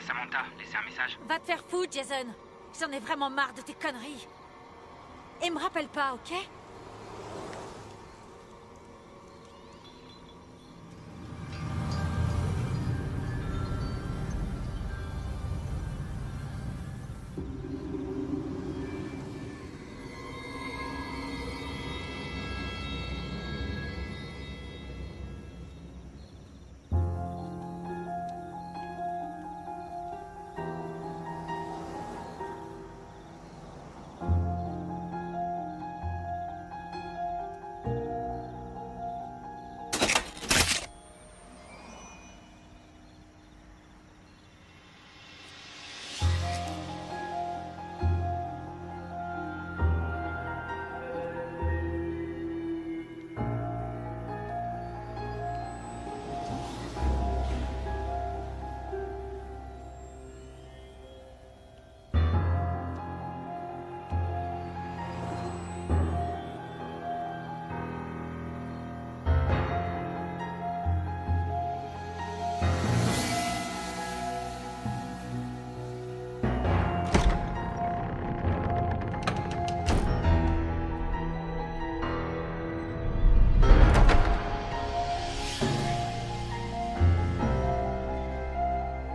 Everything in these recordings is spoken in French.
Samantha, laissez un message. Va te faire foutre, Jason. J'en ai vraiment marre de tes conneries. Et me rappelle pas, ok?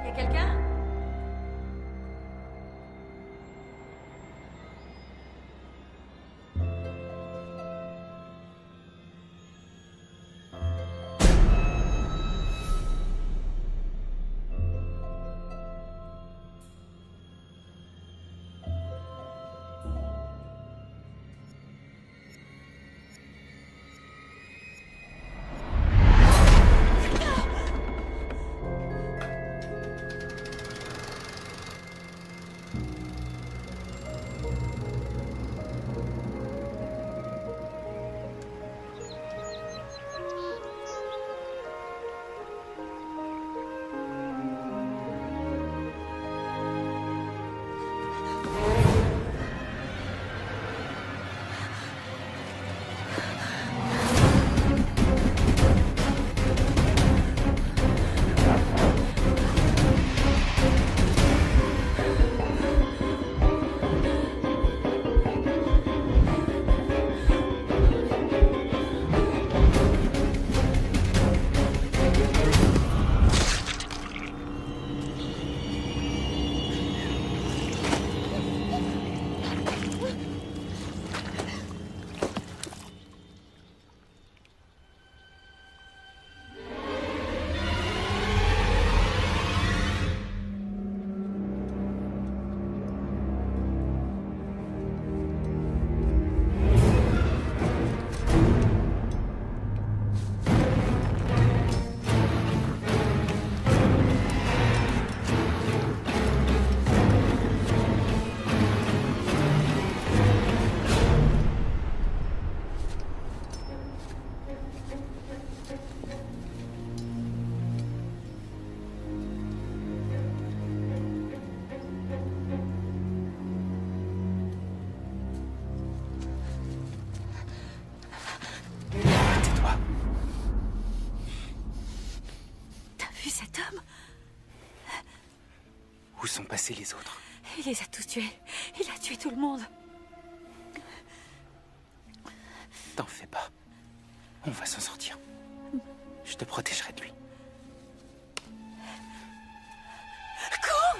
Y'a quelqu'un? Où sont passés les autres? Il les a tous tués. Il a tué tout le monde. T'en fais pas. On va s'en sortir. Je te protégerai de lui. Cours!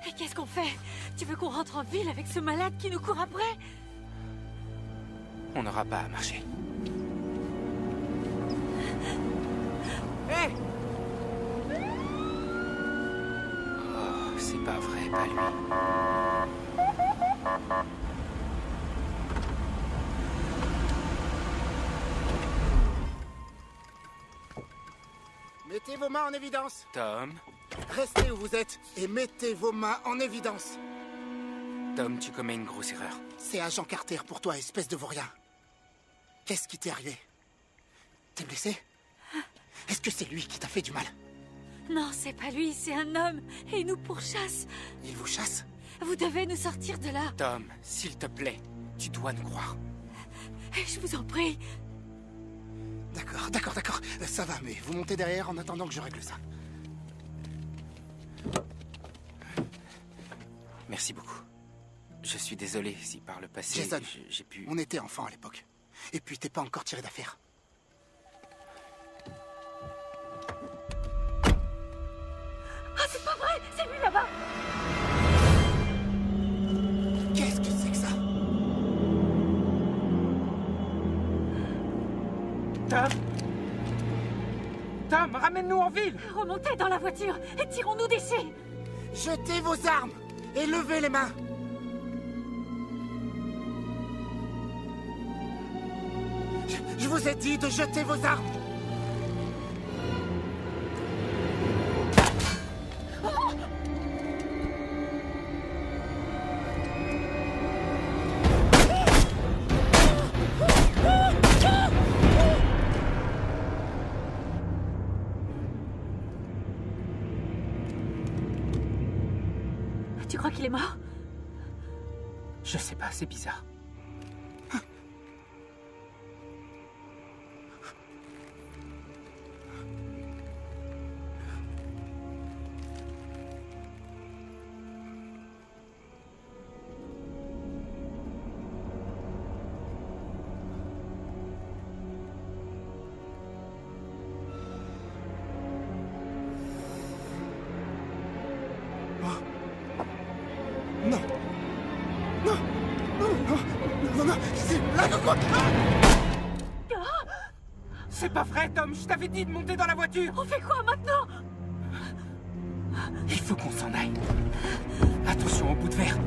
Et qu'est-ce qu'on fait? Tu veux qu'on rentre en ville avec ce malade qui nous court après? On n'aura pas à marcher. Hé! Oh, c'est pas vrai, pas lui. Mettez vos mains en évidence. Tom, Restez où vous êtes et mettez vos mains en évidence. Tom, tu commets une grosse erreur. C'est Agent Carter pour toi, espèce de vaurien. Qu'est-ce qui t'est arrivé? T'es blessé? Est-ce que c'est lui qui t'a fait du mal? Non, c'est pas lui, c'est un homme. Et il nous pourchasse. Il vous chasse? Vous devez nous sortir de là. Tom, s'il te plaît, tu dois nous croire. Je vous en prie. D'accord. Ça va, mais vous montez derrière en attendant que je règle ça. Merci beaucoup. Je suis désolé si par le passé, Jason, j'ai pu... on était enfants à l'époque. Et puis t'es pas encore tiré d'affaire. Ah, c'est pas vrai! C'est lui là-bas! Qu'est-ce que c'est que ça? Tom, ramène-nous en ville! Remontez dans la voiture et tirons-nous d'ici! Jetez vos armes et levez les mains. Je vous ai dit de jeter vos armes. Tu crois qu'il est mort? Je sais pas, c'est bizarre. Non, c'est une blague ou quoi? C'est pas vrai, Tom, je t'avais dit de monter dans la voiture! On fait quoi maintenant? Il faut qu'on s'en aille. Attention au bout de verre.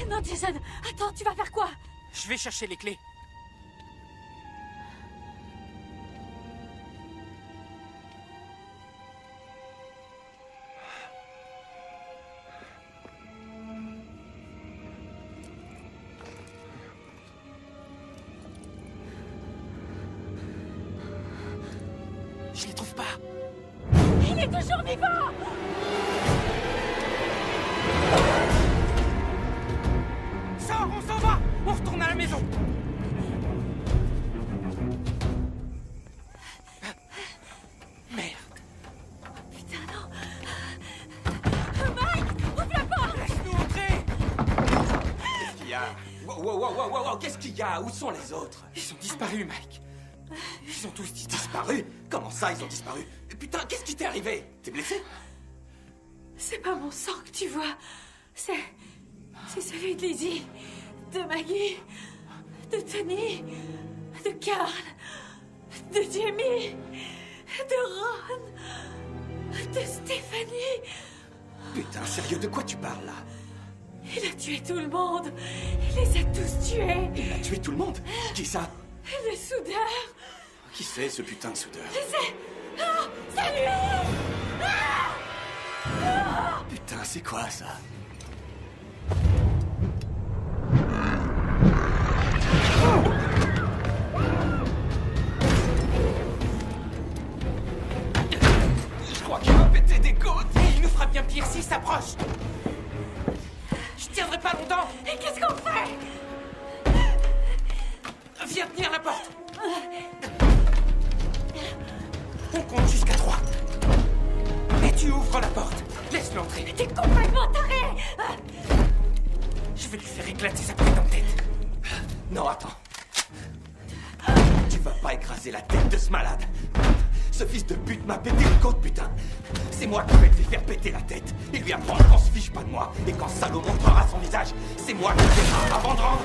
Non, Jason, attends, tu vas faire quoi? Je vais chercher les clés. Je les trouve pas. Il est toujours vivant! Sors, on s'en va! On retourne à la maison! Merde! Putain, non! Mike! Ouvre la porte! Laisse-nous entrer! Qu'est-ce qu'il y a? Wow, qu'est-ce qu'il y a? Où sont les autres? Ils ont disparu, Mike. Ils ont tous disparu. Disparu? Comment ça, ils ont disparu? Putain, qu'est-ce qui t'est arrivé? T'es blessé? C'est pas mon sang que tu vois. C'est celui de Lizzie, de Maggie, de Tony, de Carl, de Jamie, de Ron, de Stéphanie. Putain, sérieux, de quoi tu parles, là? Il a tué tout le monde. Il les a tous tués. Il a tué tout le monde? Qui ça? Le soudeur. Qui c'est, ce putain de soudeur? C'est lui. Putain, c'est quoi, ça? Je crois qu'il va péter des côtes. Et il nous fera bien pire s'il s'approche. Je tiendrai pas longtemps. Et qu'est-ce qu'on fait? Viens tenir la porte. On compte jusqu'à 3. Et tu ouvres la porte. Laisse-le entrer. T'es complètement taré. Je vais lui faire éclater sa putain de tête. Non, attends. Tu vas pas écraser la tête de ce malade. Ce fils de pute m'a pété une côte, putain. C'est moi qui vais lui faire péter la tête et lui apprendre qu'on se fiche pas de moi. Et quand Salo montrera son visage, c'est moi qui le verra avant de rendre.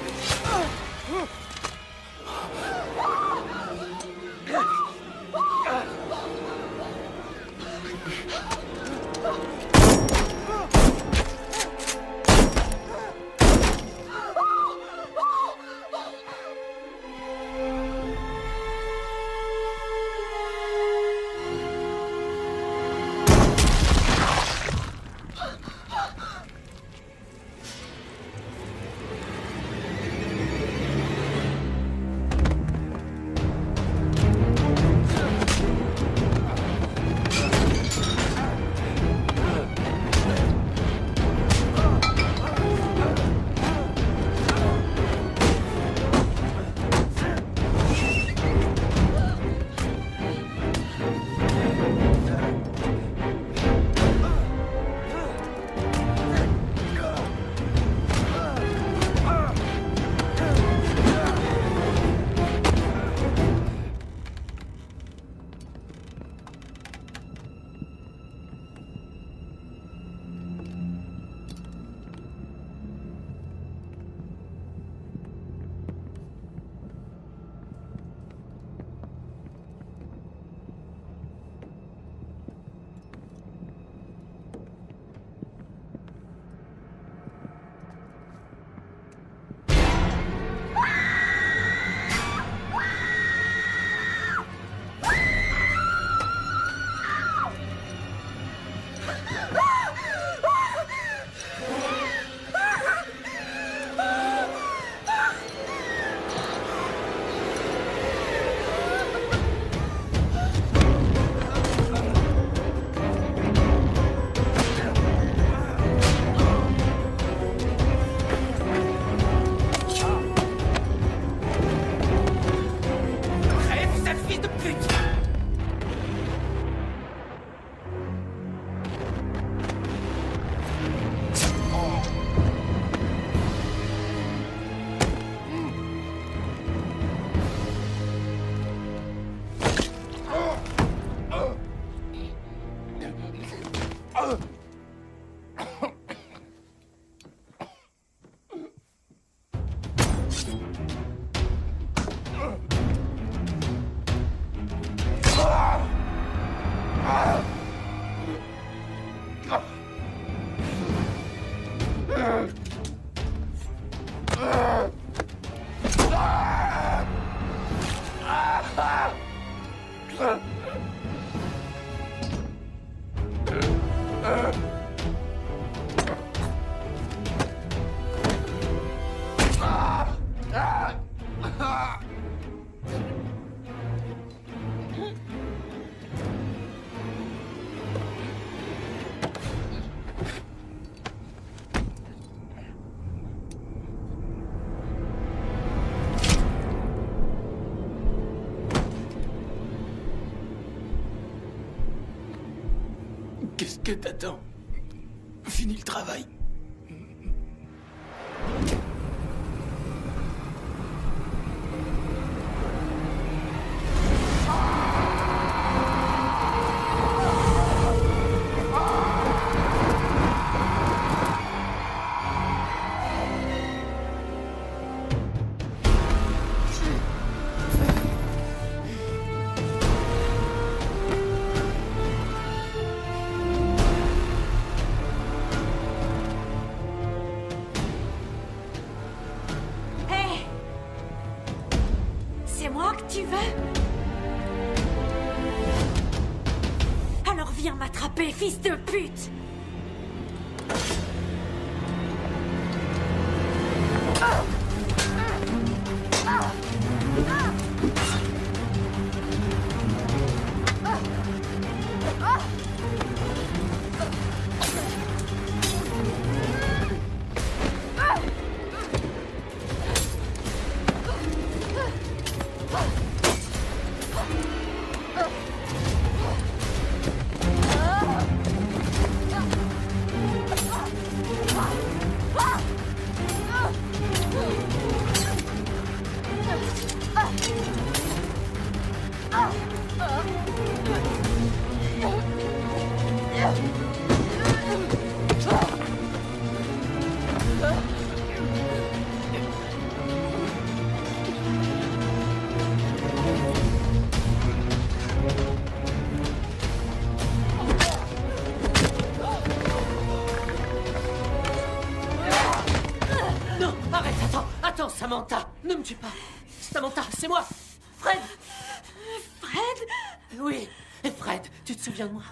Qu'est-ce que t'attends? Finis le travail. Hé! C'est moi que tu veux? Alors viens m'attraper, fils de pute! Non, arrête, attends, Samantha, ne me tue pas. Samantha, c'est moi, Fred. Fred? Oui, Fred, tu te souviens de moi?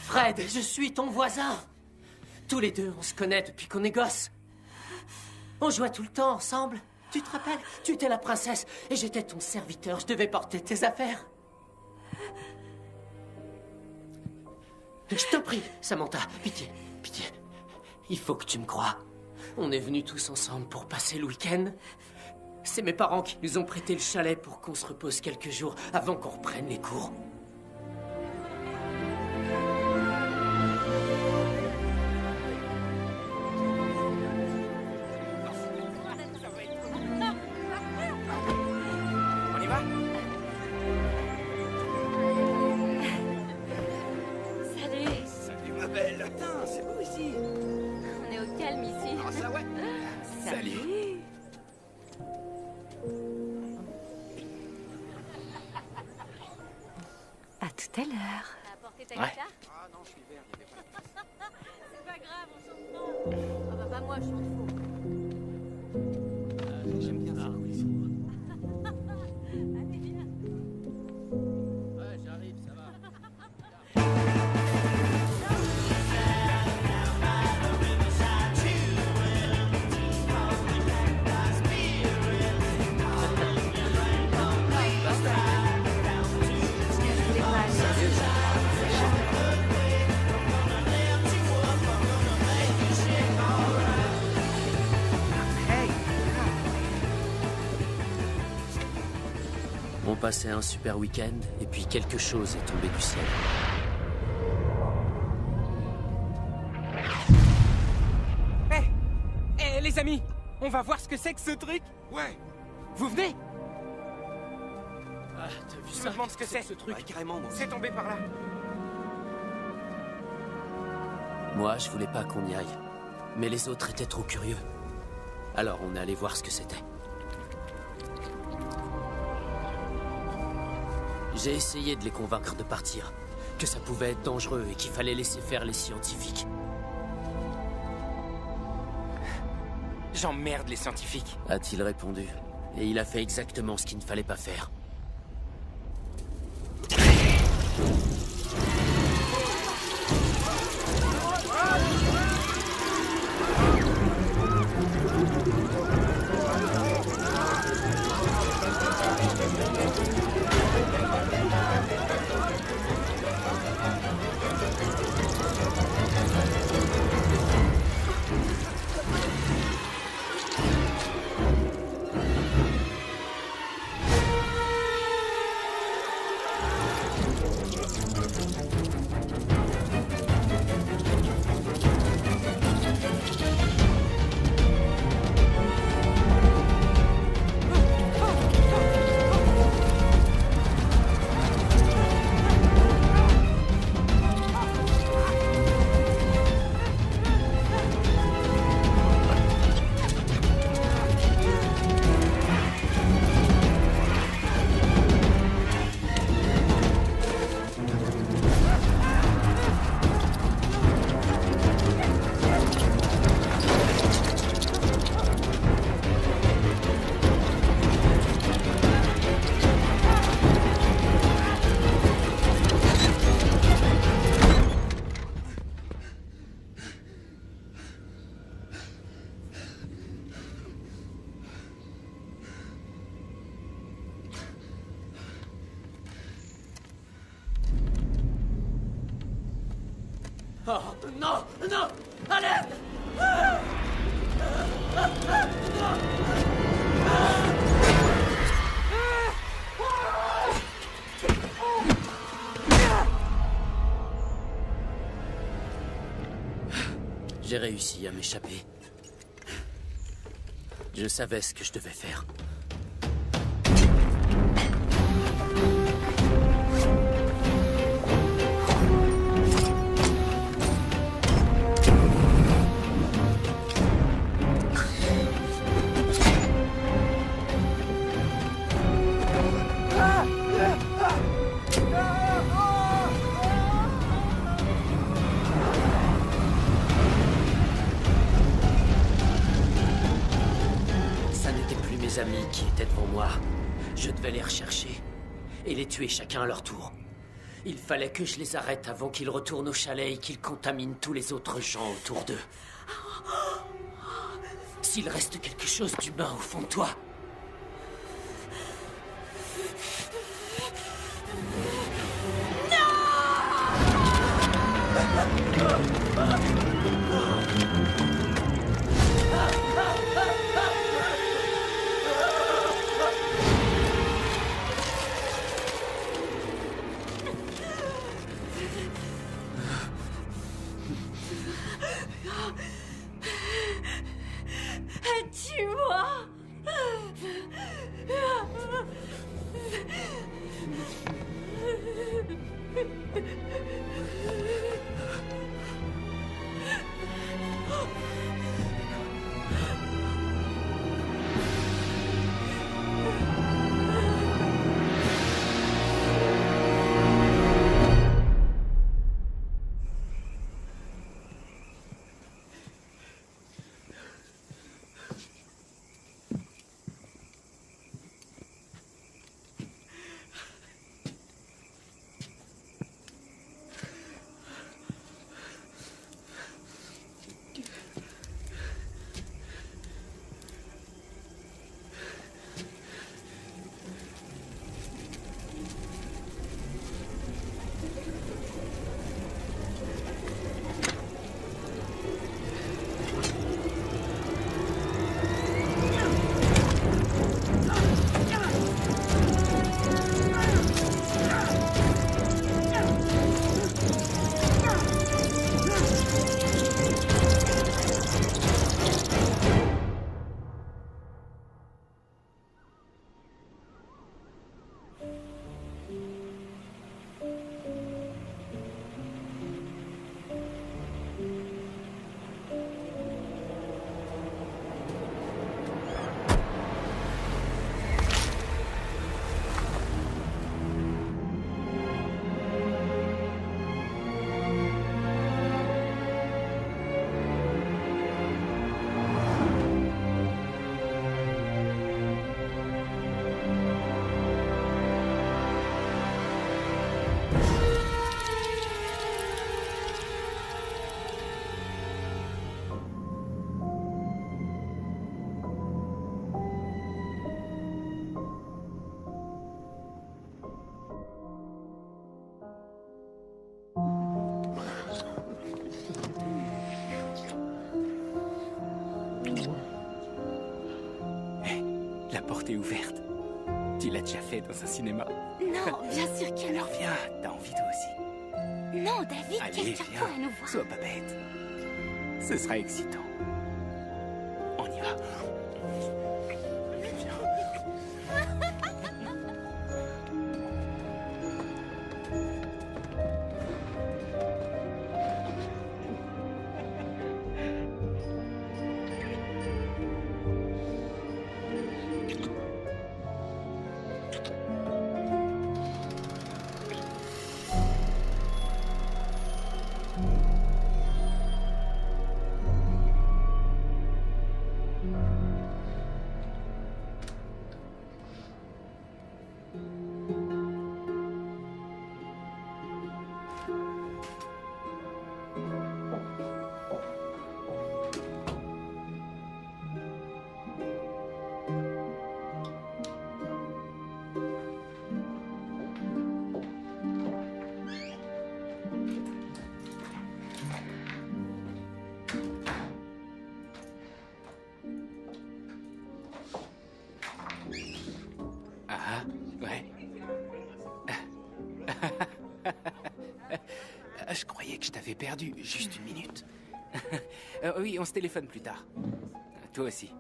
Fred, je suis ton voisin. Tous les deux, on se connaît depuis qu'on est gosses. On jouait tout le temps ensemble. Tu te rappelles? Tu étais la princesse et j'étais ton serviteur. Je devais porter tes affaires. Je t'en prie, Samantha, pitié, pitié. Il faut que tu me crois. On est venus tous ensemble pour passer le week-end. C'est mes parents qui nous ont prêté le chalet pour qu'on se repose quelques jours avant qu'on reprenne les cours. On y va? Salut! Salut ma belle. Putain, c'est beau ici. On est au calme ici. Ah ça ouais. Salut. À tout à l'heure. T'as apporté ta Ouais. guitare? Ah non, je suis vert. C'est pas grave, on chante pas. Ah bah pas moi, je chante faux. J'aime bien ça. Allez, viens. Ouais, j'arrive, ça va. On passait un super week-end et puis quelque chose est tombé du ciel. Hé, les amis, on va voir ce que c'est que ce truc. Ouais. Vous venez? Ah, t'as vu Je ça? me demande ce que c'est. Ce truc. Ouais, carrément, moi aussi. C'est tombé par là. Moi, je voulais pas qu'on y aille. Mais les autres étaient trop curieux. Alors on est allé voir ce que c'était. J'ai essayé de les convaincre de partir. Que ça pouvait être dangereux et qu'il fallait laisser faire les scientifiques. J'emmerde les scientifiques. A-t-il répondu. Et il a fait exactement ce qu'il ne fallait pas faire. Oh, non, non, allez! J'ai réussi à m'échapper. Je savais ce que je devais faire. Amis qui étaient devant moi. Je devais les rechercher et les tuer chacun à leur tour. Il fallait que je les arrête avant qu'ils retournent au chalet et qu'ils contaminent tous les autres gens autour d'eux. S'il reste quelque chose d'humain au fond de toi, tue-moi! La porte est ouverte. Tu l'as déjà fait dans un cinéma. Non, bien sûr que non. Alors viens, t'as envie toi aussi. Non, David, Allez, quelqu'un viens, pourrait nous voir. sois pas bête. Ce sera excitant. On y va. Ah, ouais. Je croyais que je t'avais perdu. Juste une minute. Oui, on se téléphone plus tard. Toi aussi.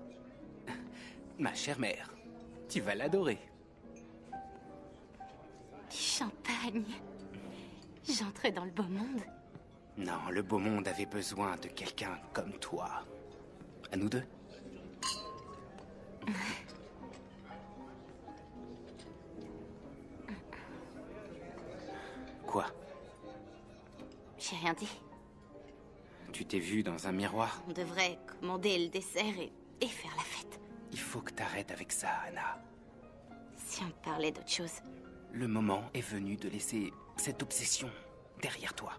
Ma chère mère, tu vas l'adorer. Du champagne. J'entrais dans le beau monde. Non, le beau monde avait besoin de quelqu'un comme toi. À nous deux. Quoi? J'ai rien dit. Tu t'es vu dans un miroir? On devrait commander le dessert et faire la fête. Il faut que t'arrêtes avec ça, Anna. Si on parlait d'autre chose. Le moment est venu de laisser cette obsession derrière toi.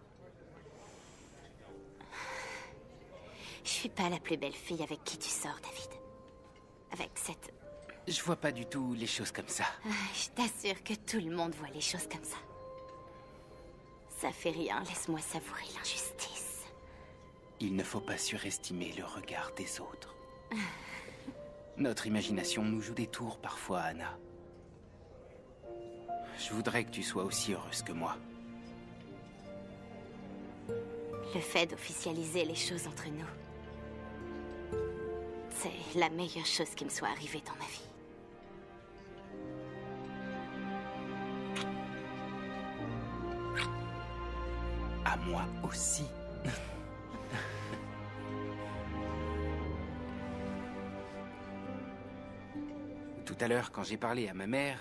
Je suis pas la plus belle fille avec qui tu sors, David. Avec cette... Je vois pas du tout les choses comme ça. Je t'assure que tout le monde voit les choses comme ça. Ça fait rien, laisse-moi savourer l'injustice. Il ne faut pas surestimer le regard des autres. Notre imagination nous joue des tours parfois, Anna. Je voudrais que tu sois aussi heureuse que moi. Le fait d'officialiser les choses entre nous, c'est la meilleure chose qui me soit arrivée dans ma vie. À moi aussi. Tout à l'heure, quand j'ai parlé à ma mère,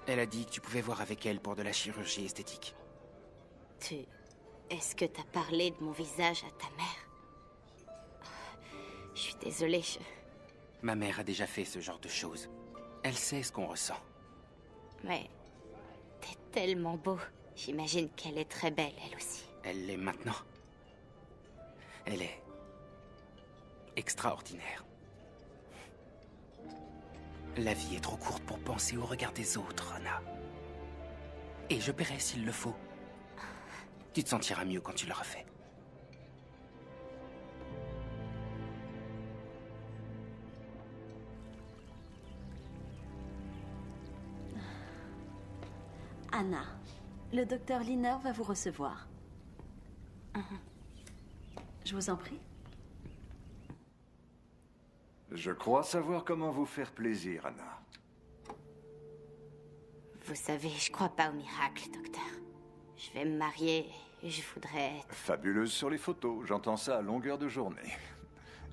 elle a dit que tu pouvais voir avec elle pour de la chirurgie esthétique. Est-ce que t'as parlé de mon visage à ta mère? Je suis désolée, Ma mère a déjà fait ce genre de choses. Elle sait ce qu'on ressent. Mais t'es tellement beau. J'imagine qu'elle est très belle, elle aussi. Elle l'est maintenant. Elle est extraordinaire. La vie est trop courte pour penser au regard des autres, Anna. Et je paierai s'il le faut. Tu te sentiras mieux quand tu l'auras fait. Anna, le docteur Liner va vous recevoir. Je vous en prie. Je crois savoir comment vous faire plaisir, Anna. Vous savez, je crois pas au miracle, docteur. Je vais me marier et je voudrais être... Fabuleuse sur les photos, j'entends ça à longueur de journée.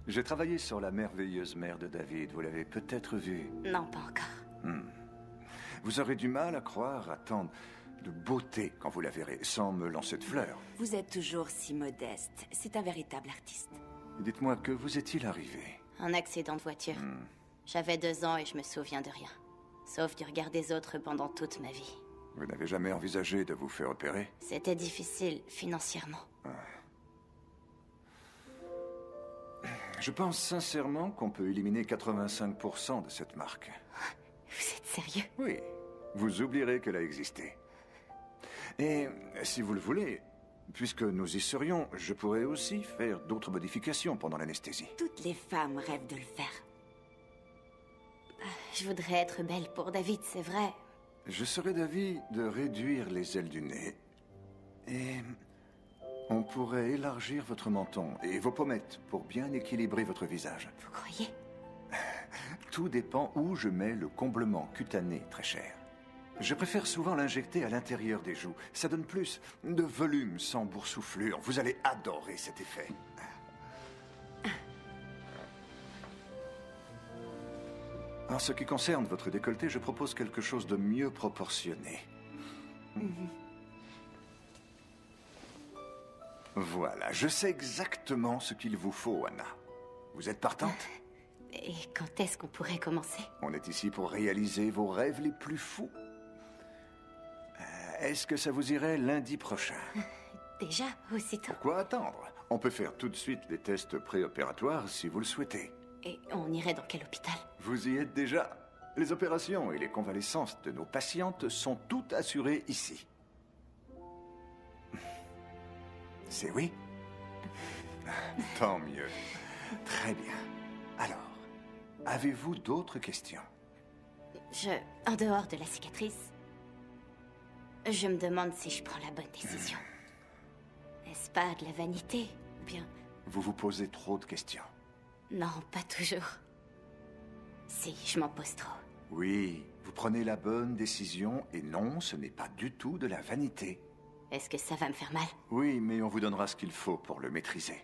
J'ai travaillé sur la merveilleuse mère de David, vous l'avez peut-être vue. Non, pas encore. Vous aurez du mal à croire à tant de beauté quand vous la verrez, sans me lancer de fleurs. Vous êtes toujours si modeste. C'est un véritable artiste. Dites-moi, que vous est-il arrivé? Un accident de voiture. J'avais 2 ans et je me souviens de rien. Sauf du regard des autres pendant toute ma vie. Vous n'avez jamais envisagé de vous faire opérer? C'était difficile financièrement. Je pense sincèrement qu'on peut éliminer 85% de cette marque. Vous êtes sérieux? Oui, vous oublierez qu'elle a existé. Et si vous le voulez, puisque nous y serions, je pourrais aussi faire d'autres modifications pendant l'anesthésie. Toutes les femmes rêvent de le faire. Je voudrais être belle pour David, c'est vrai. Je serais d'avis de réduire les ailes du nez. Et on pourrait élargir votre menton et vos pommettes pour bien équilibrer votre visage. Vous croyez? Tout dépend où je mets le comblement cutané, très cher. Je préfère souvent l'injecter à l'intérieur des joues. Ça donne plus de volume sans boursouflure. Vous allez adorer cet effet. En ce qui concerne votre décolleté, je propose quelque chose de mieux proportionné. Voilà, je sais exactement ce qu'il vous faut, Anna. Vous êtes partante? Et quand est-ce qu'on pourrait commencer? On est ici pour réaliser vos rêves les plus fous. Est-ce que ça vous irait lundi prochain? Déjà, aussitôt. Pourquoi attendre? On peut faire tout de suite les tests préopératoires si vous le souhaitez. Et on irait dans quel hôpital? Vous y êtes déjà. Les opérations et les convalescences de nos patientes sont toutes assurées ici. C'est oui? Tant mieux. Très bien. Alors, avez-vous d'autres questions? En dehors de la cicatrice, je me demande si je prends la bonne décision. Est-ce pas de la vanité, ou bien... Vous vous posez trop de questions. Non, pas toujours. Si, je m'en pose trop. Oui, vous prenez la bonne décision et non, ce n'est pas du tout de la vanité. Est-ce que ça va me faire mal? Oui, mais on vous donnera ce qu'il faut pour le maîtriser.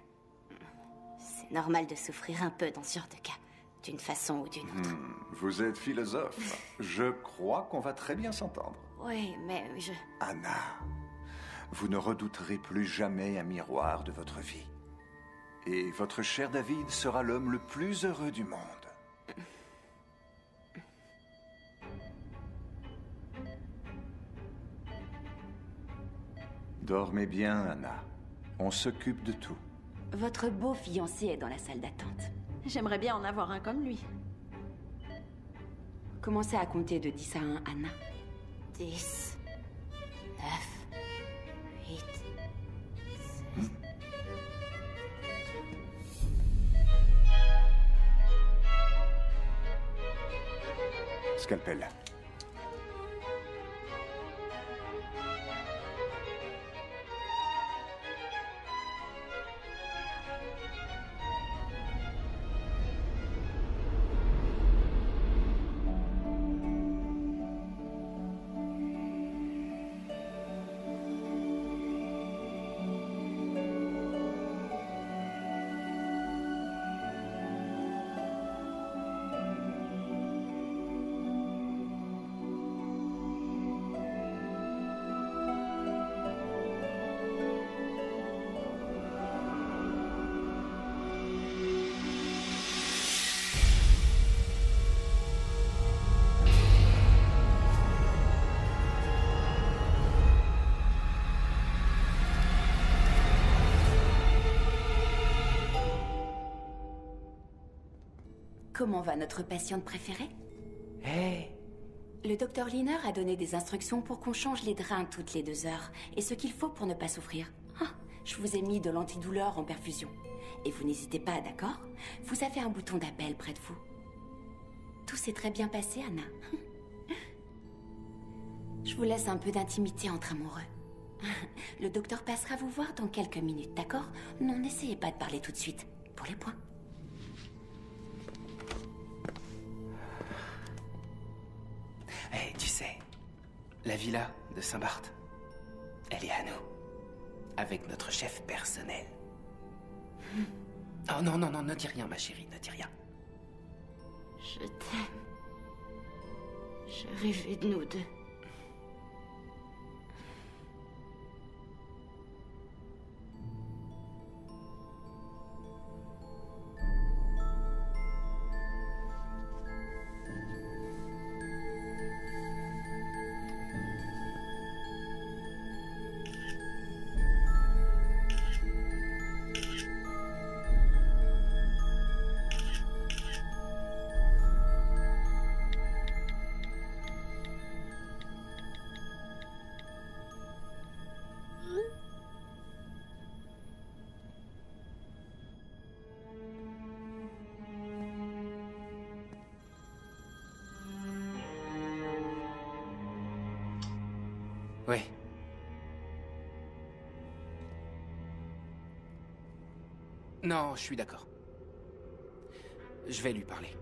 C'est normal de souffrir un peu dans ce genre de cas, d'une façon ou d'une autre. Vous êtes philosophe. Je crois qu'on va très bien s'entendre. Oui, mais je... Anna, vous ne redouterez plus jamais un miroir de votre vie. Et votre cher David sera l'homme le plus heureux du monde. Dormez bien, Anna. On s'occupe de tout. Votre beau fiancé est dans la salle d'attente. J'aimerais bien en avoir un comme lui. Commencez à compter de 10 à 1, Anna. 10, 9, 8, 6... Scalpel. Comment va notre patiente préférée? Hé, Le docteur Liner a donné des instructions pour qu'on change les drains toutes les 2 heures. Et ce qu'il faut pour ne pas souffrir. Ah, je vous ai mis de l'antidouleur en perfusion. Et vous n'hésitez pas, d'accord? Vous avez un bouton d'appel près de vous. Tout s'est très bien passé, Anna. Je vous laisse un peu d'intimité entre amoureux. Le docteur passera vous voir dans quelques minutes, d'accord? Non, n'essayez pas de parler tout de suite. Pour les points. Hé, tu sais, la villa de Saint-Barth, elle est à nous. Avec notre chef personnel. Oh non, non, non, ne dis rien, ma chérie, ne dis rien. Je t'aime. Je rêvais de nous deux. Oui. Non, je suis d'accord. Je vais lui parler.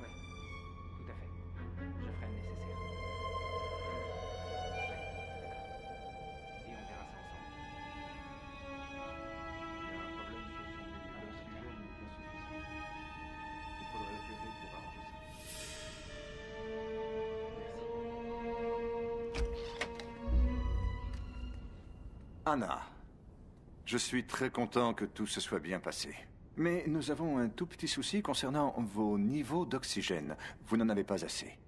Oui, tout à fait. Je ferai le nécessaire. Oui, d'accord. Et on verra ça ensemble. Il y a un problème sur son véhicule. L'oxygène est insuffisant. Il faudrait l'opérer pour arranger ça. Anna, je suis très content que tout se soit bien passé. Mais nous avons un tout petit souci concernant vos niveaux d'oxygène. Vous n'en avez pas assez.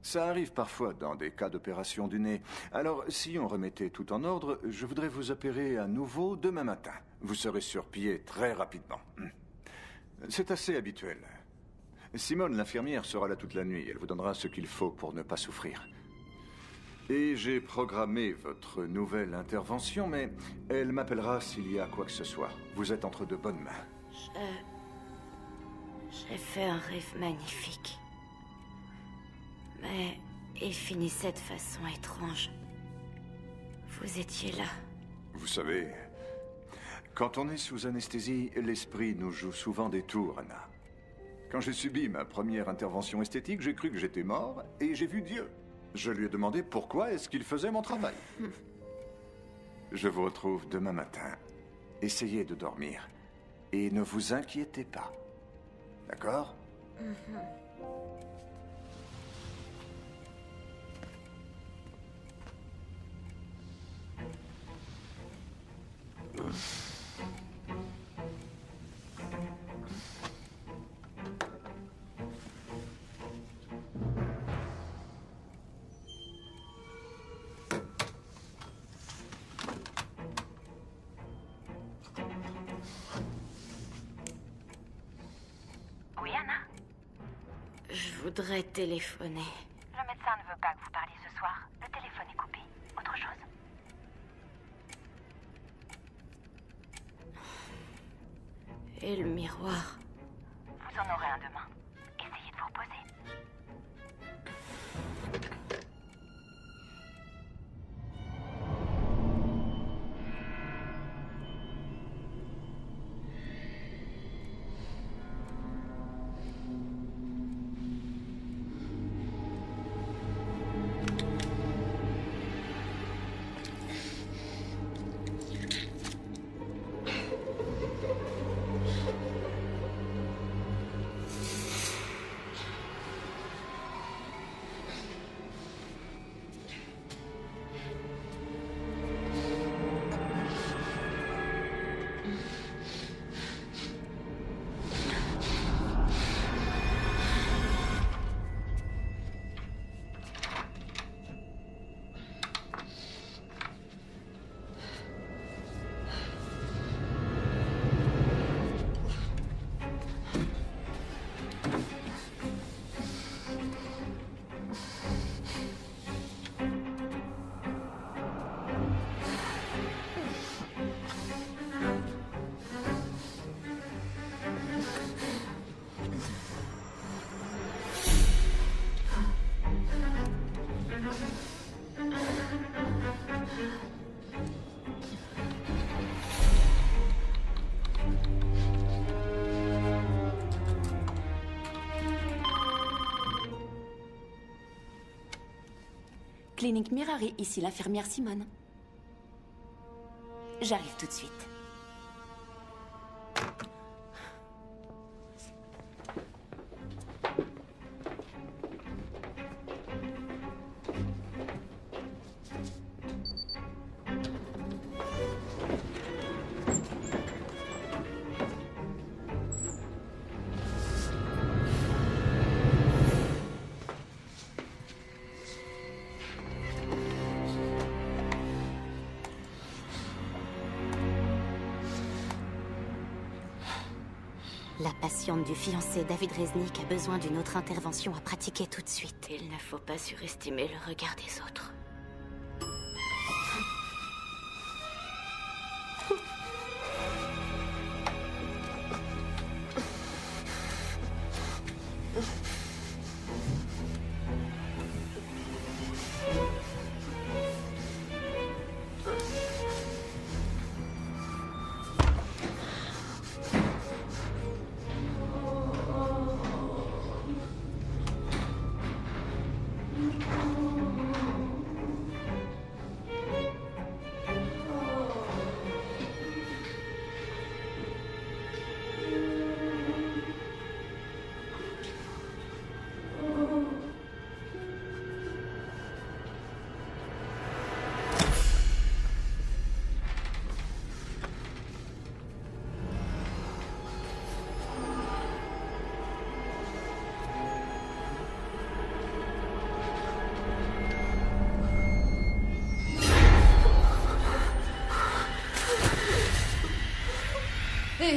Ça arrive parfois dans des cas d'opération du nez. Alors, si on remettait tout en ordre, je voudrais vous opérer à nouveau demain matin. Vous serez sur pied très rapidement. C'est assez habituel. Simone, l'infirmière, sera là toute la nuit. Elle vous donnera ce qu'il faut pour ne pas souffrir. Et j'ai programmé votre nouvelle intervention, mais elle m'appellera s'il y a quoi que ce soit. Vous êtes entre de bonnes mains. J'ai fait un rêve magnifique. Mais il finissait de façon étrange. Vous étiez là. Vous savez, quand on est sous anesthésie, l'esprit nous joue souvent des tours, Anna. Quand j'ai subi ma première intervention esthétique, j'ai cru que j'étais mort et j'ai vu Dieu. Je lui ai demandé pourquoi est-ce qu'il faisait mon travail. Je vous retrouve demain matin. Essayez de dormir. Et ne vous inquiétez pas. D'accord ? Oui, Anna? Je voudrais téléphoner. Le médecin ne veut pas que vous parliez ce soir. Le téléphone est coupé. Autre chose? Et le miroir? Vous en aurez un demain. Essayez de vous reposer. Clinique Mirari, ici l'infirmière Simone. J'arrive tout de suite. La patiente du fiancé David Reznik a besoin d'une autre intervention à pratiquer tout de suite. Il ne faut pas surestimer le regard des autres.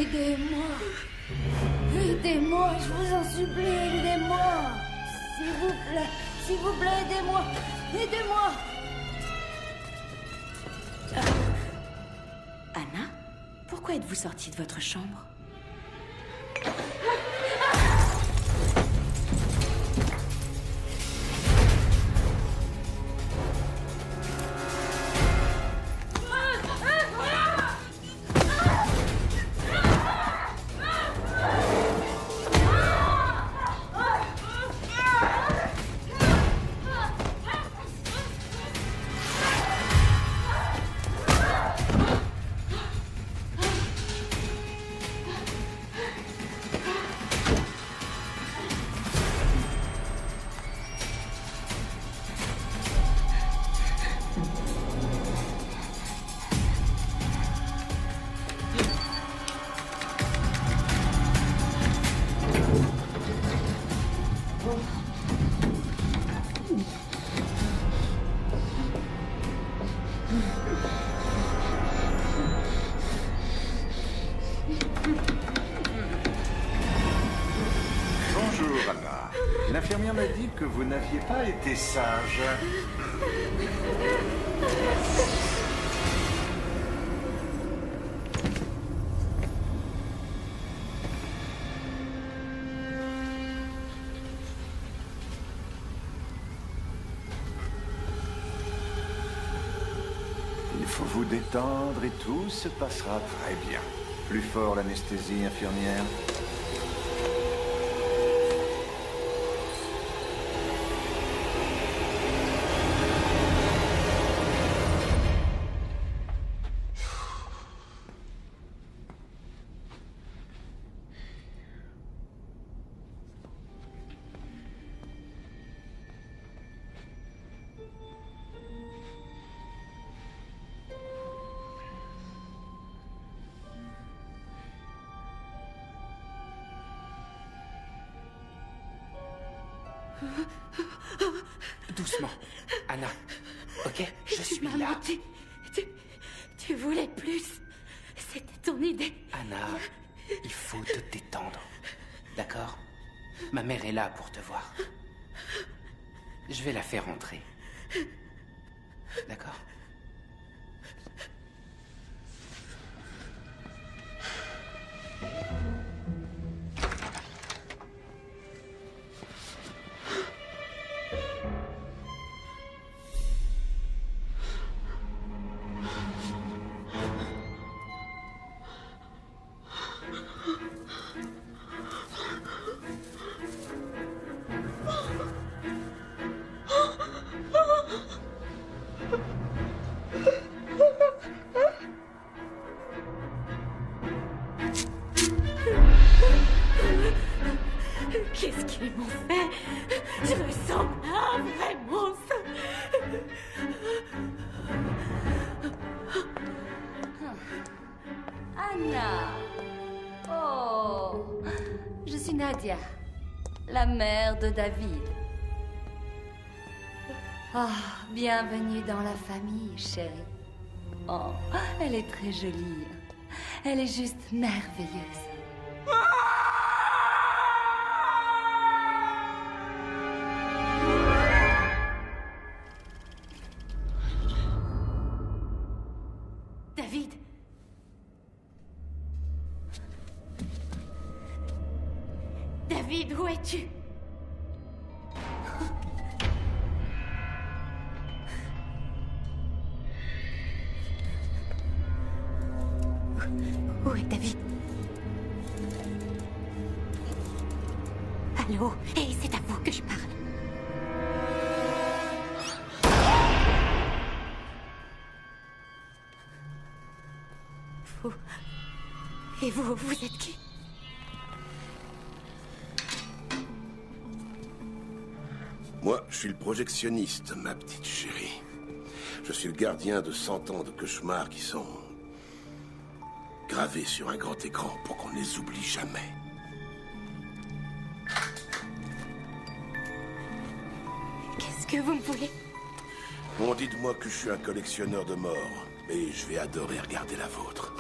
Aidez-moi. Aidez-moi, je vous en supplie, aidez-moi. S'il vous plaît, aidez-moi. Aidez-moi. Anna, pourquoi êtes-vous sortie de votre chambre? Bonjour, Anna. L'infirmière m'a dit que vous n'aviez pas été sage. Il faut vous détendre et tout se passera très bien. Plus fort l'anesthésie, infirmière. Doucement. Anna. Ok, je suis Maman, là. tu voulais plus. C'était ton idée. Anna, il faut te détendre. D'accord? Ma mère est là pour te voir. Je vais la faire entrer. D'accord? Qu'est-ce qu'ils m'ont fait? Je me sens un vrai monstre. Anna. Oh. Je suis Nadia, la mère de David. Ah, bienvenue dans la famille, chérie. Oh, elle est très jolie. Elle est juste merveilleuse. David. David, où es-tu? Où est David? Allô? Hé, c'est à vous que je parle. Vous... Et vous êtes qui? Moi, je suis le projectionniste, ma petite chérie. Je suis le gardien de 100 ans de cauchemars qui sont gravés sur un grand écran pour qu'on ne les oublie jamais. Qu'est-ce que vous me voulez? Bon, dites-moi que je suis un collectionneur de morts, mais je vais adorer regarder la vôtre.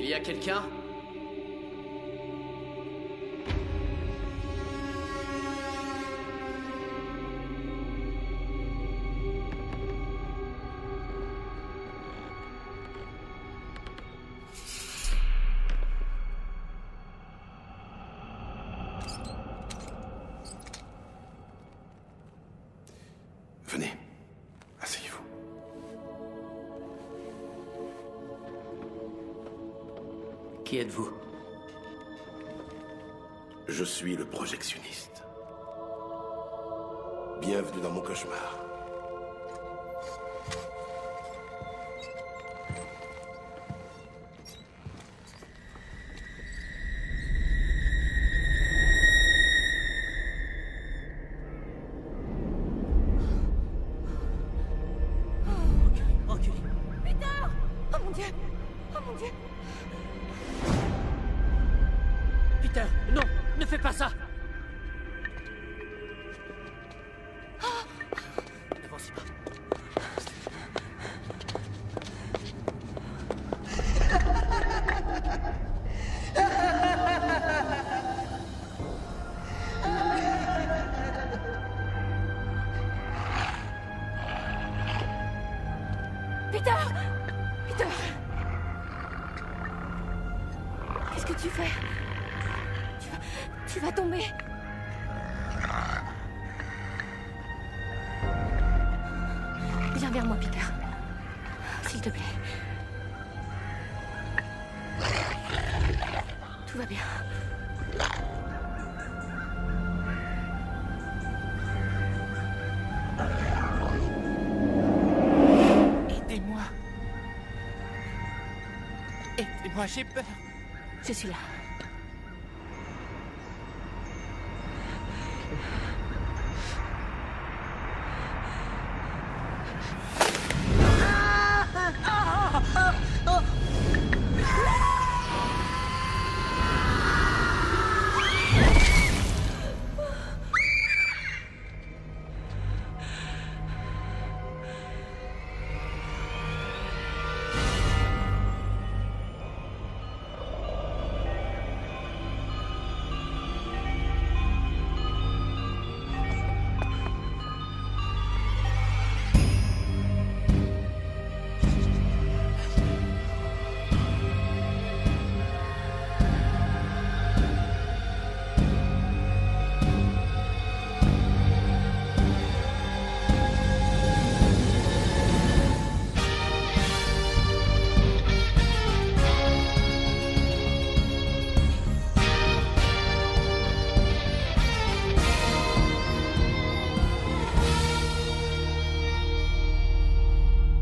Il y a quelqu'un? Venez, asseyez-vous. Qui êtes-vous? Je suis le projectionniste. Bienvenue dans mon cauchemar. Peter! Oh mon Dieu! Oh mon Dieu! Peter, non! Ne fais pas ça! N'avancez pas. Peter! Peter! Qu'est-ce que tu fais? Tu vas tomber. Viens vers moi, Peter. S'il te plaît. Tout va bien. Aidez-moi. Aidez-moi, j'ai peur. Je suis là.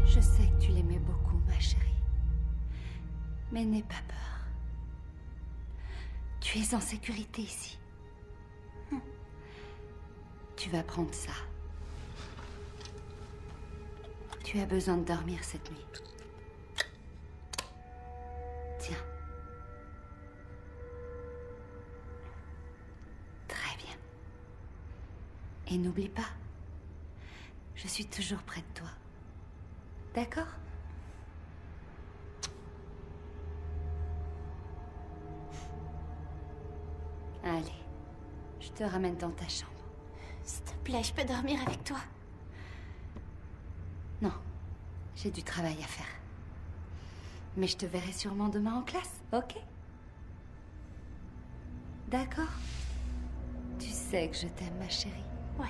Je sais que tu l'aimais beaucoup, ma chérie. Mais n'aie pas peur. Tu es en sécurité ici. Tu vas prendre ça. Tu as besoin de dormir cette nuit. Tiens. Très bien. Et n'oublie pas, je suis toujours près de toi. D'accord? Allez, je te ramène dans ta chambre. S'il te plaît, je peux dormir avec toi? Non, j'ai du travail à faire. Mais je te verrai sûrement demain en classe, ok? D'accord? Tu sais que je t'aime, ma chérie. Ouais.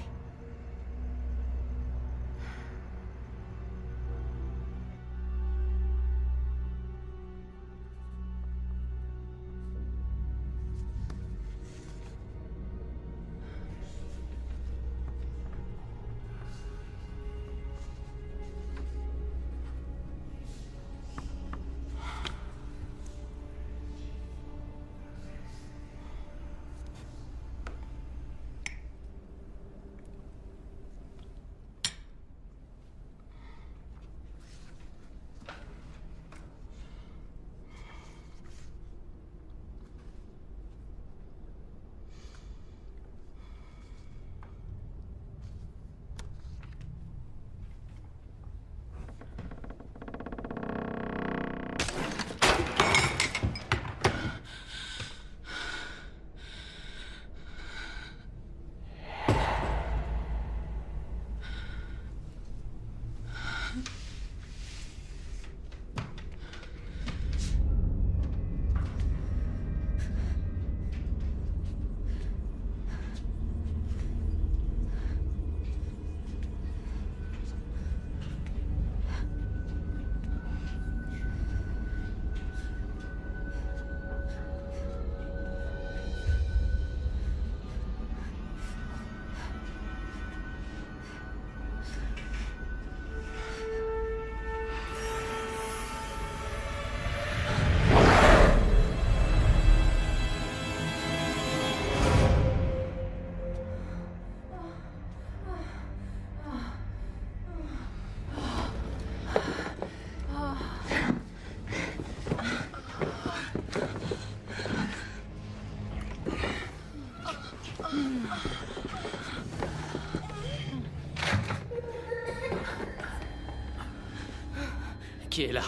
Qui est là?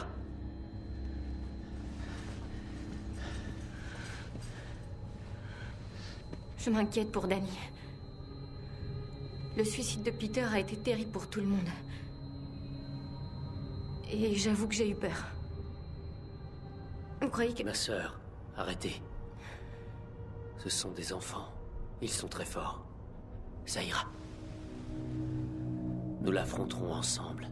Je m'inquiète pour Danny. Le suicide de Peter a été terrible pour tout le monde. Et j'avoue que j'ai eu peur. Vous croyez que... Ma sœur, arrêtez. Ce sont des enfants. Ils sont très forts. Ça ira. Nous l'affronterons ensemble.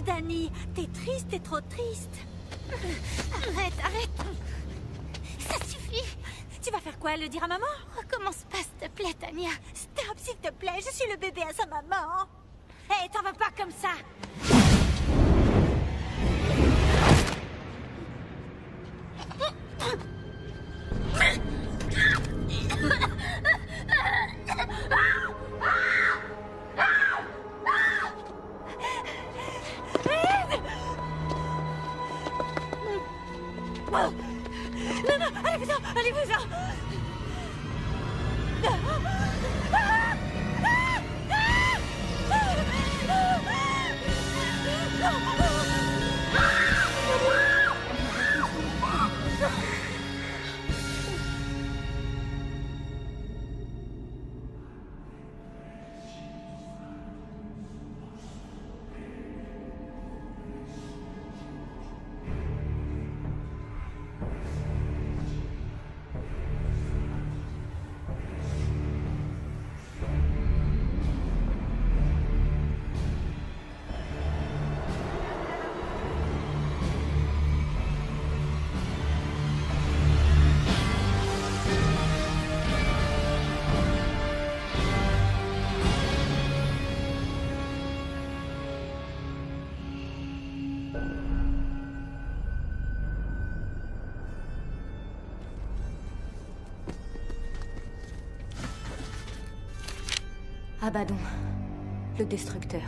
Danny, t'es triste, t'es trop triste. Arrête, arrête. Ça suffit. Tu vas faire quoi, le dire à maman? Recommence pas, s'il te plaît, Tania. Stop, s'il te plaît, je suis le bébé à sa maman. Hé, t'en vas pas comme ça. Non, non, allez-vous-en, allez-vous-en. Abaddon, le destructeur.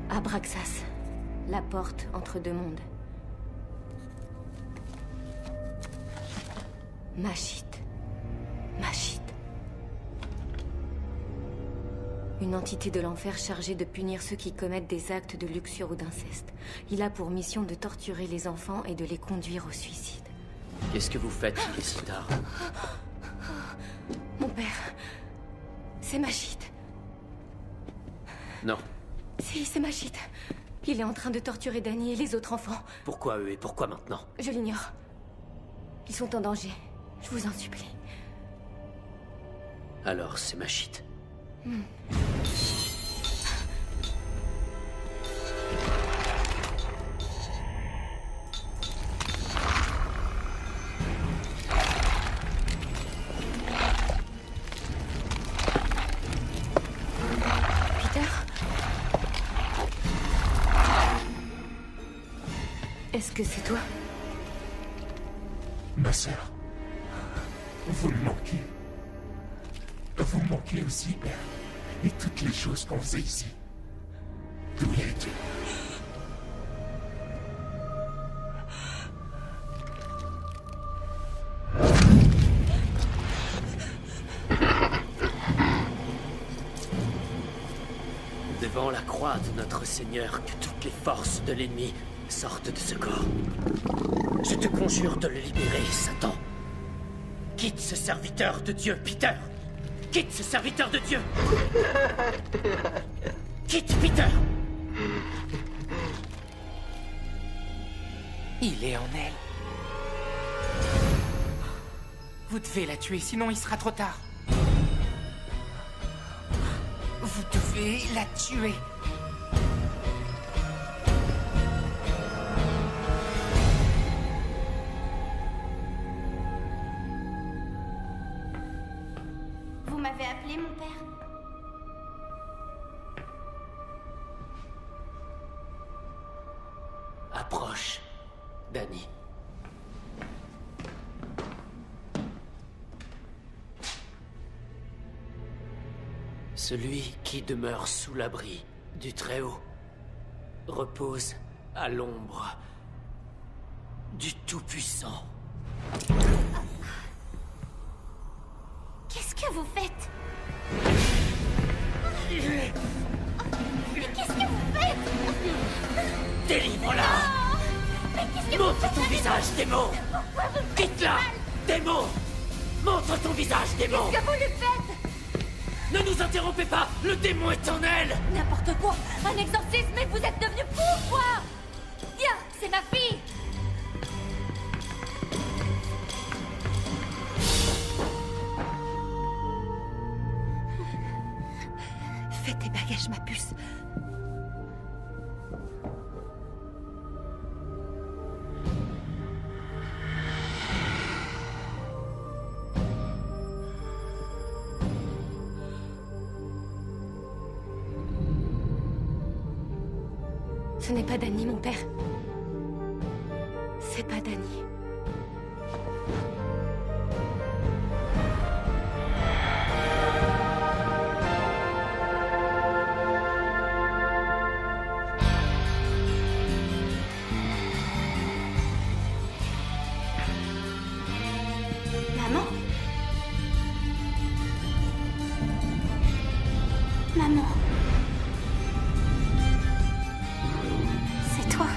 Abraxas, la porte entre deux mondes. Mashit. Mashit. Une entité de l'enfer chargée de punir ceux qui commettent des actes de luxure ou d'inceste. Il a pour mission de torturer les enfants et de les conduire au suicide. Qu'est-ce que vous faites, Felicitar? Mon père... c'est Mashit. Non. Si, c'est Mashit. Il est en train de torturer Danny et les autres enfants. Pourquoi eux et pourquoi maintenant? Je l'ignore. Ils sont en danger. Je vous en supplie. Alors c'est ma shit. Peter? Est-ce que c'est toi? Ma sœur, vous me manquez. Vous me manquez aussi, Père. Et toutes les choses qu'on faisait ici. Tous les deux. Devant la croix de notre Seigneur, que toutes les forces de l'ennemi sortent de ce corps. Je te conjure de le libérer, Satan. Quitte ce serviteur de Dieu, Peter. Quitte ce serviteur de Dieu. Quitte Peter. Il est en elle. Vous devez la tuer, sinon il sera trop tard. Vous devez la tuer. Vous m'avez appelé, mon père? Approche, Danny. Celui qui demeure sous l'abri du Très-Haut repose à l'ombre du Tout-Puissant. Qu'est-ce que vous faites? Mais qu'est-ce que vous faites? Délivre-la! Mais qu'est-ce que vous Montre faites? ton visage, démon! Quitte-la! Démon! Montre ton visage, démon! Qu'est-ce que vous lui faites? Ne nous interrompez pas! Le démon est en elle! N'importe quoi! Un exorcisme, mais vous êtes devenu fou, quoi! Viens, c'est ma fille! Fais tes bagages, ma puce. Ce n'est pas Danny, mon père. C'est pas Danny. Maman? Maman? C'est toi?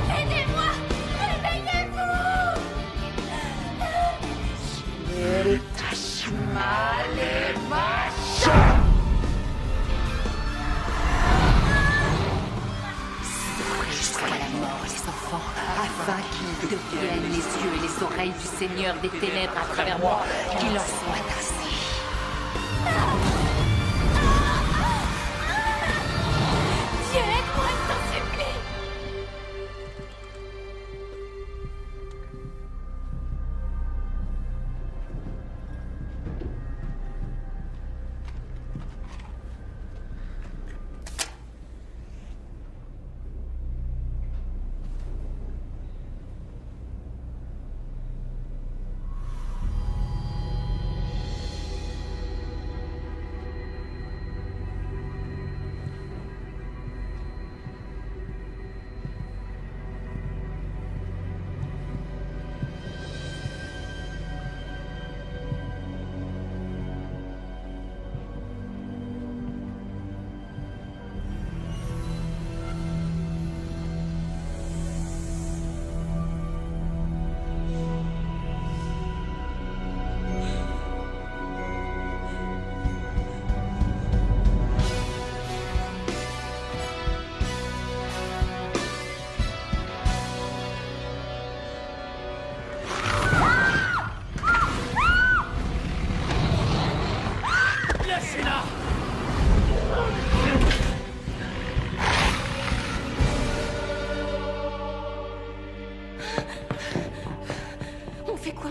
Aidez-moi! Réveillez-vous! Jusqu'à la mort, les enfants, afin qu'ils deviennent les yeux et les oreilles du Seigneur des ténèbres à travers moi, qu'il en soit ainsi. Dieu, aide-moi, je t'en supplie!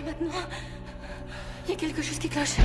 maintenant. Il y a quelque chose qui cloche.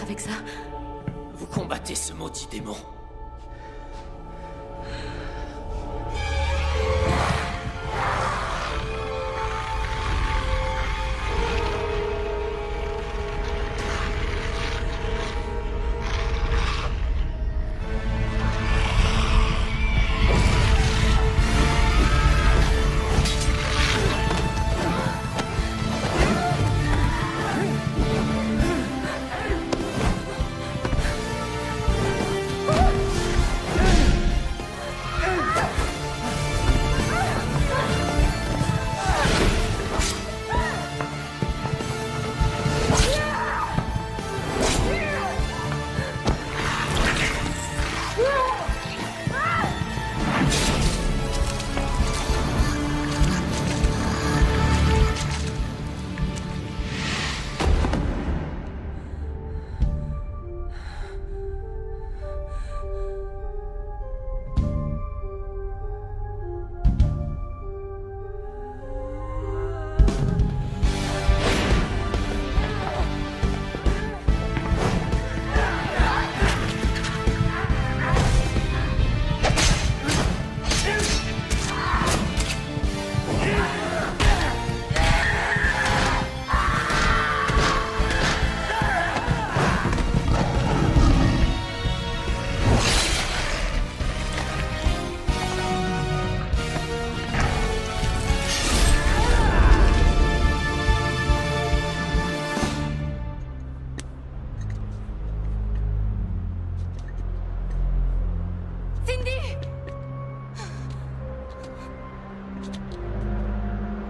Avec ça. Vous combattez ce maudit démon.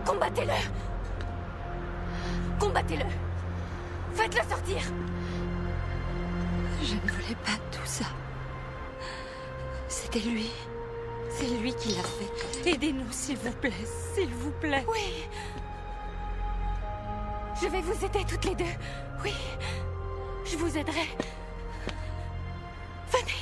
Combattez-le! Combattez-le! Faites-le sortir! Je ne voulais pas tout ça. C'était lui. C'est lui qui l'a fait. Aidez-nous, s'il vous plaît. S'il vous plaît. Oui. Je vais vous aider toutes les deux. Oui. Je vous aiderai. Venez.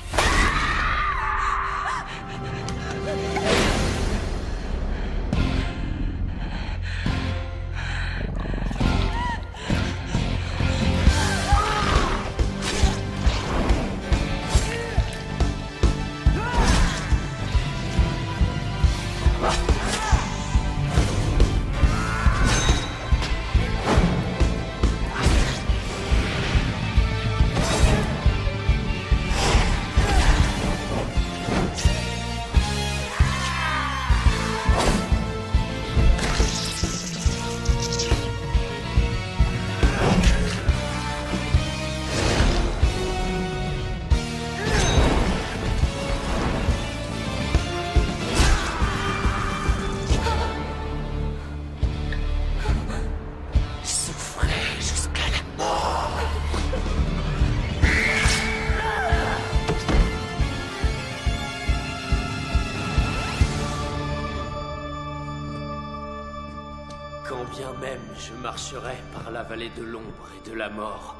Quand bien même je marcherai par la vallée de l'ombre et de la mort,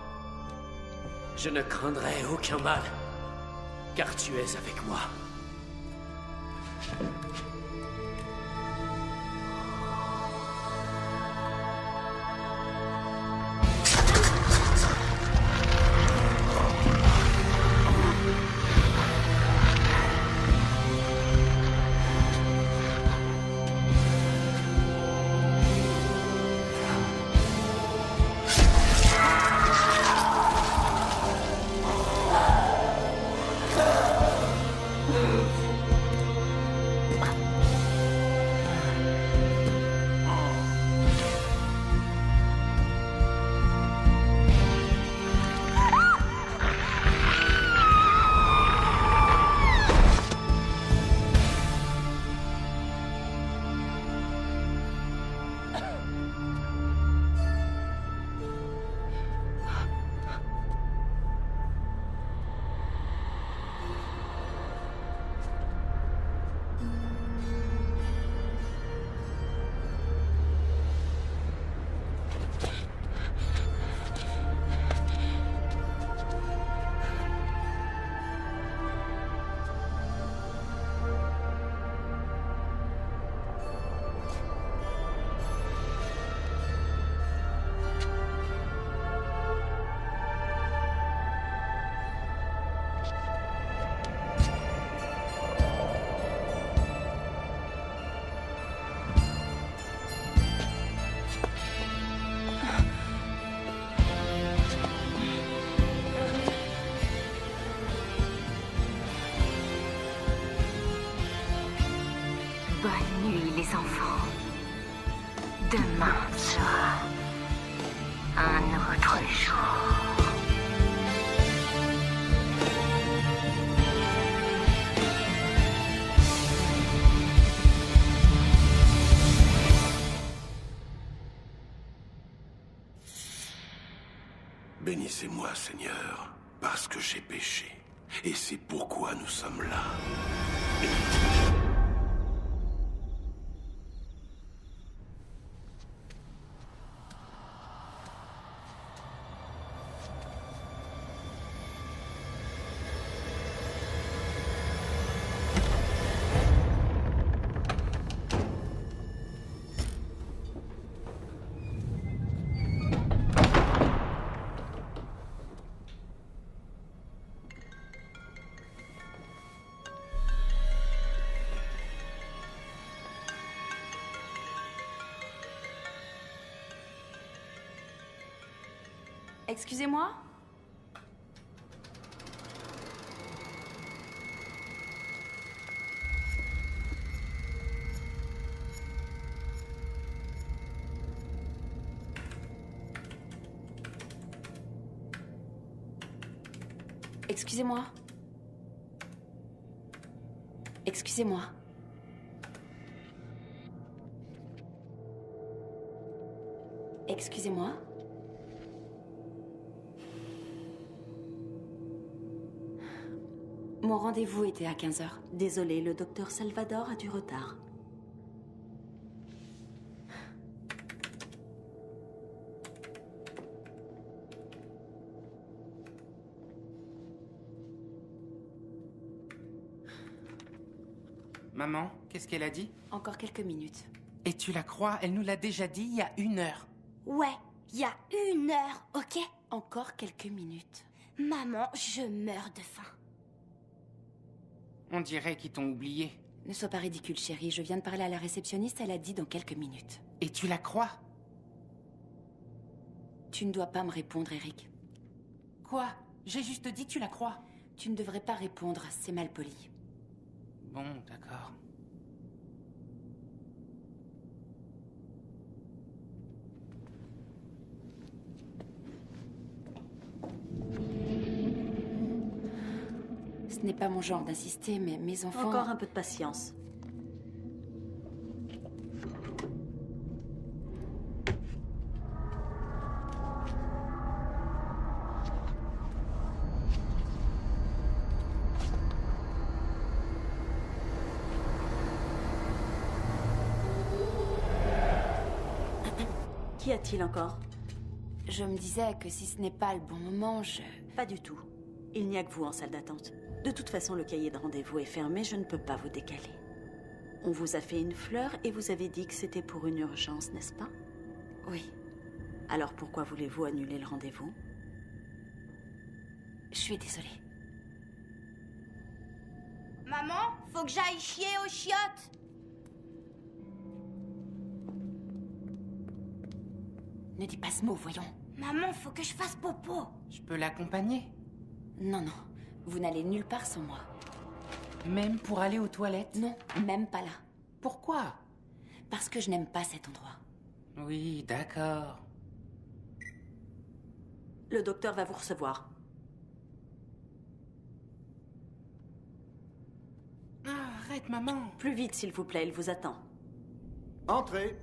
je ne craindrai aucun mal, car tu es avec moi. Demain sera un autre jour. Bénissez-moi, Seigneur, parce que j'ai péché. Et c'est pourquoi nous sommes là. Excusez-moi? Excusez-moi. Excusez-moi. Excusez-moi. Mon rendez-vous était à 15h. Désolée, le docteur Salvador a du retard. Maman, qu'est-ce qu'elle a dit? Encore quelques minutes. Et tu la crois? Elle nous l'a déjà dit il y a 1 heure. Ouais, il y a 1 heure, ok? Encore quelques minutes. Maman, je meurs de faim. On dirait qu'ils t'ont oublié. Ne sois pas ridicule, chérie. Je viens de parler à la réceptionniste, elle a dit dans quelques minutes. Et tu la crois? Tu ne dois pas me répondre, Eric. Quoi? J'ai juste dit tu la crois. Tu ne devrais pas répondre, c'est mal poli. Bon, d'accord. Ce n'est pas mon genre d'insister, mais mes enfants... Encore un peu de patience. Qu'y a-t-il encore? Je me disais que si ce n'est pas le bon moment, Pas du tout. Il n'y a que vous en salle d'attente. De toute façon, le cahier de rendez-vous est fermé, je ne peux pas vous décaler. On vous a fait une fleur et vous avez dit que c'était pour une urgence, n'est-ce pas? Oui. Alors pourquoi voulez-vous annuler le rendez-vous? Je suis désolée. Maman, faut que j'aille chier aux chiottes. Ne dis pas ce mot, voyons. Maman, faut que je fasse popo. Je peux l'accompagner? Non, non. Vous n'allez nulle part sans moi. Même pour aller aux toilettes? Non, même pas là. Pourquoi? Parce que je n'aime pas cet endroit. Oui, d'accord. Le docteur va vous recevoir. Ah, arrête, maman. Plus vite, s'il vous plaît, il vous attend. Entrez.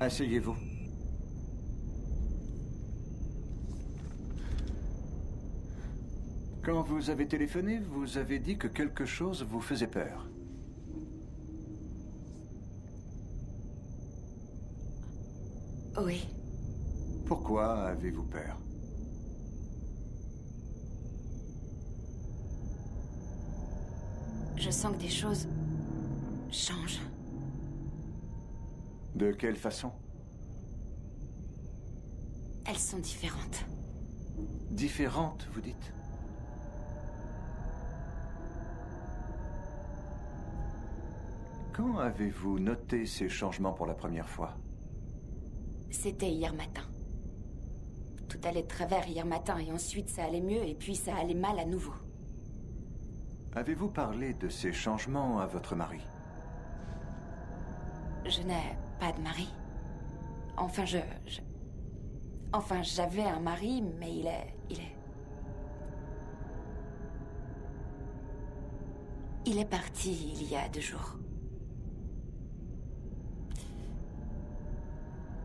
Asseyez-vous. Quand vous avez téléphoné, vous avez dit que quelque chose vous faisait peur. Oui. Pourquoi avez-vous peur? Je sens que des choses changent. De quelle façon? Elles sont différentes. Différentes, vous dites? Quand avez-vous noté ces changements pour la première fois? C'était hier matin. Tout allait de travers hier matin et ensuite ça allait mieux et puis ça allait mal à nouveau. Avez-vous parlé de ces changements à votre mari? Je n'ai pas de mari. Enfin, Enfin, j'avais un mari, mais il est parti il y a 2 jours.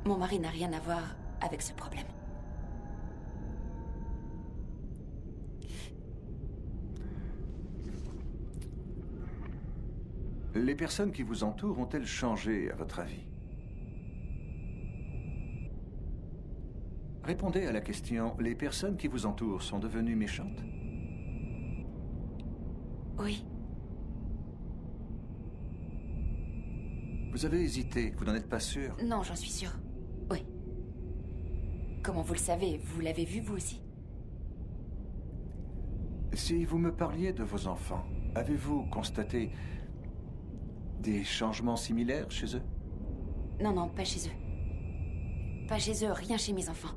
Mon mari n'a rien à voir avec ce problème. Les personnes qui vous entourent ont-elles changé, à votre avis? Répondez à la question, les personnes qui vous entourent sont devenues méchantes? Oui. Vous avez hésité, vous n'en êtes pas sûr? Non, j'en suis sûre. Oui. Comment vous le savez? Vous l'avez vu, vous aussi? Si vous me parliez de vos enfants, avez-vous constaté des changements similaires chez eux? Non, non, pas chez eux. Pas chez eux, rien chez mes enfants.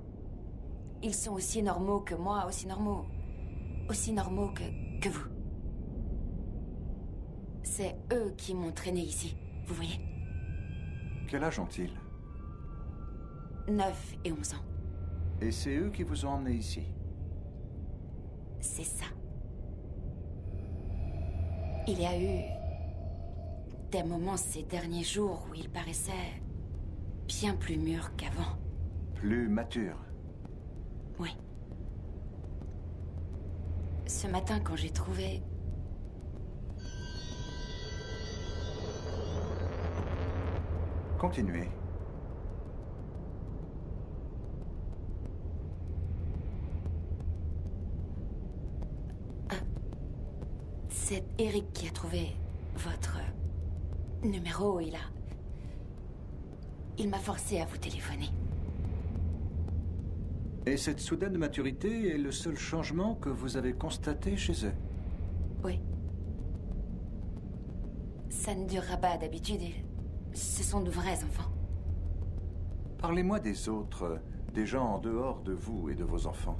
Ils sont aussi normaux que moi, aussi normaux que vous. C'est eux qui m'ont traîné ici, vous voyez? Quel âge ont-ils? 9 et 11 ans. Et c'est eux qui vous ont emmené ici? C'est ça. Il y a eu des moments ces derniers jours où il paraissait bien plus mûr qu'avant. Plus mature? Oui. Ce matin, quand j'ai trouvé... Continuez. C'est Eric qui a trouvé votre numéro. Il m'a forcé à vous téléphoner. Et cette soudaine maturité est le seul changement que vous avez constaté chez eux? Oui. Ça ne durera pas d'habitude. Ce sont de vrais enfants. Parlez-moi des autres, des gens en dehors de vous et de vos enfants.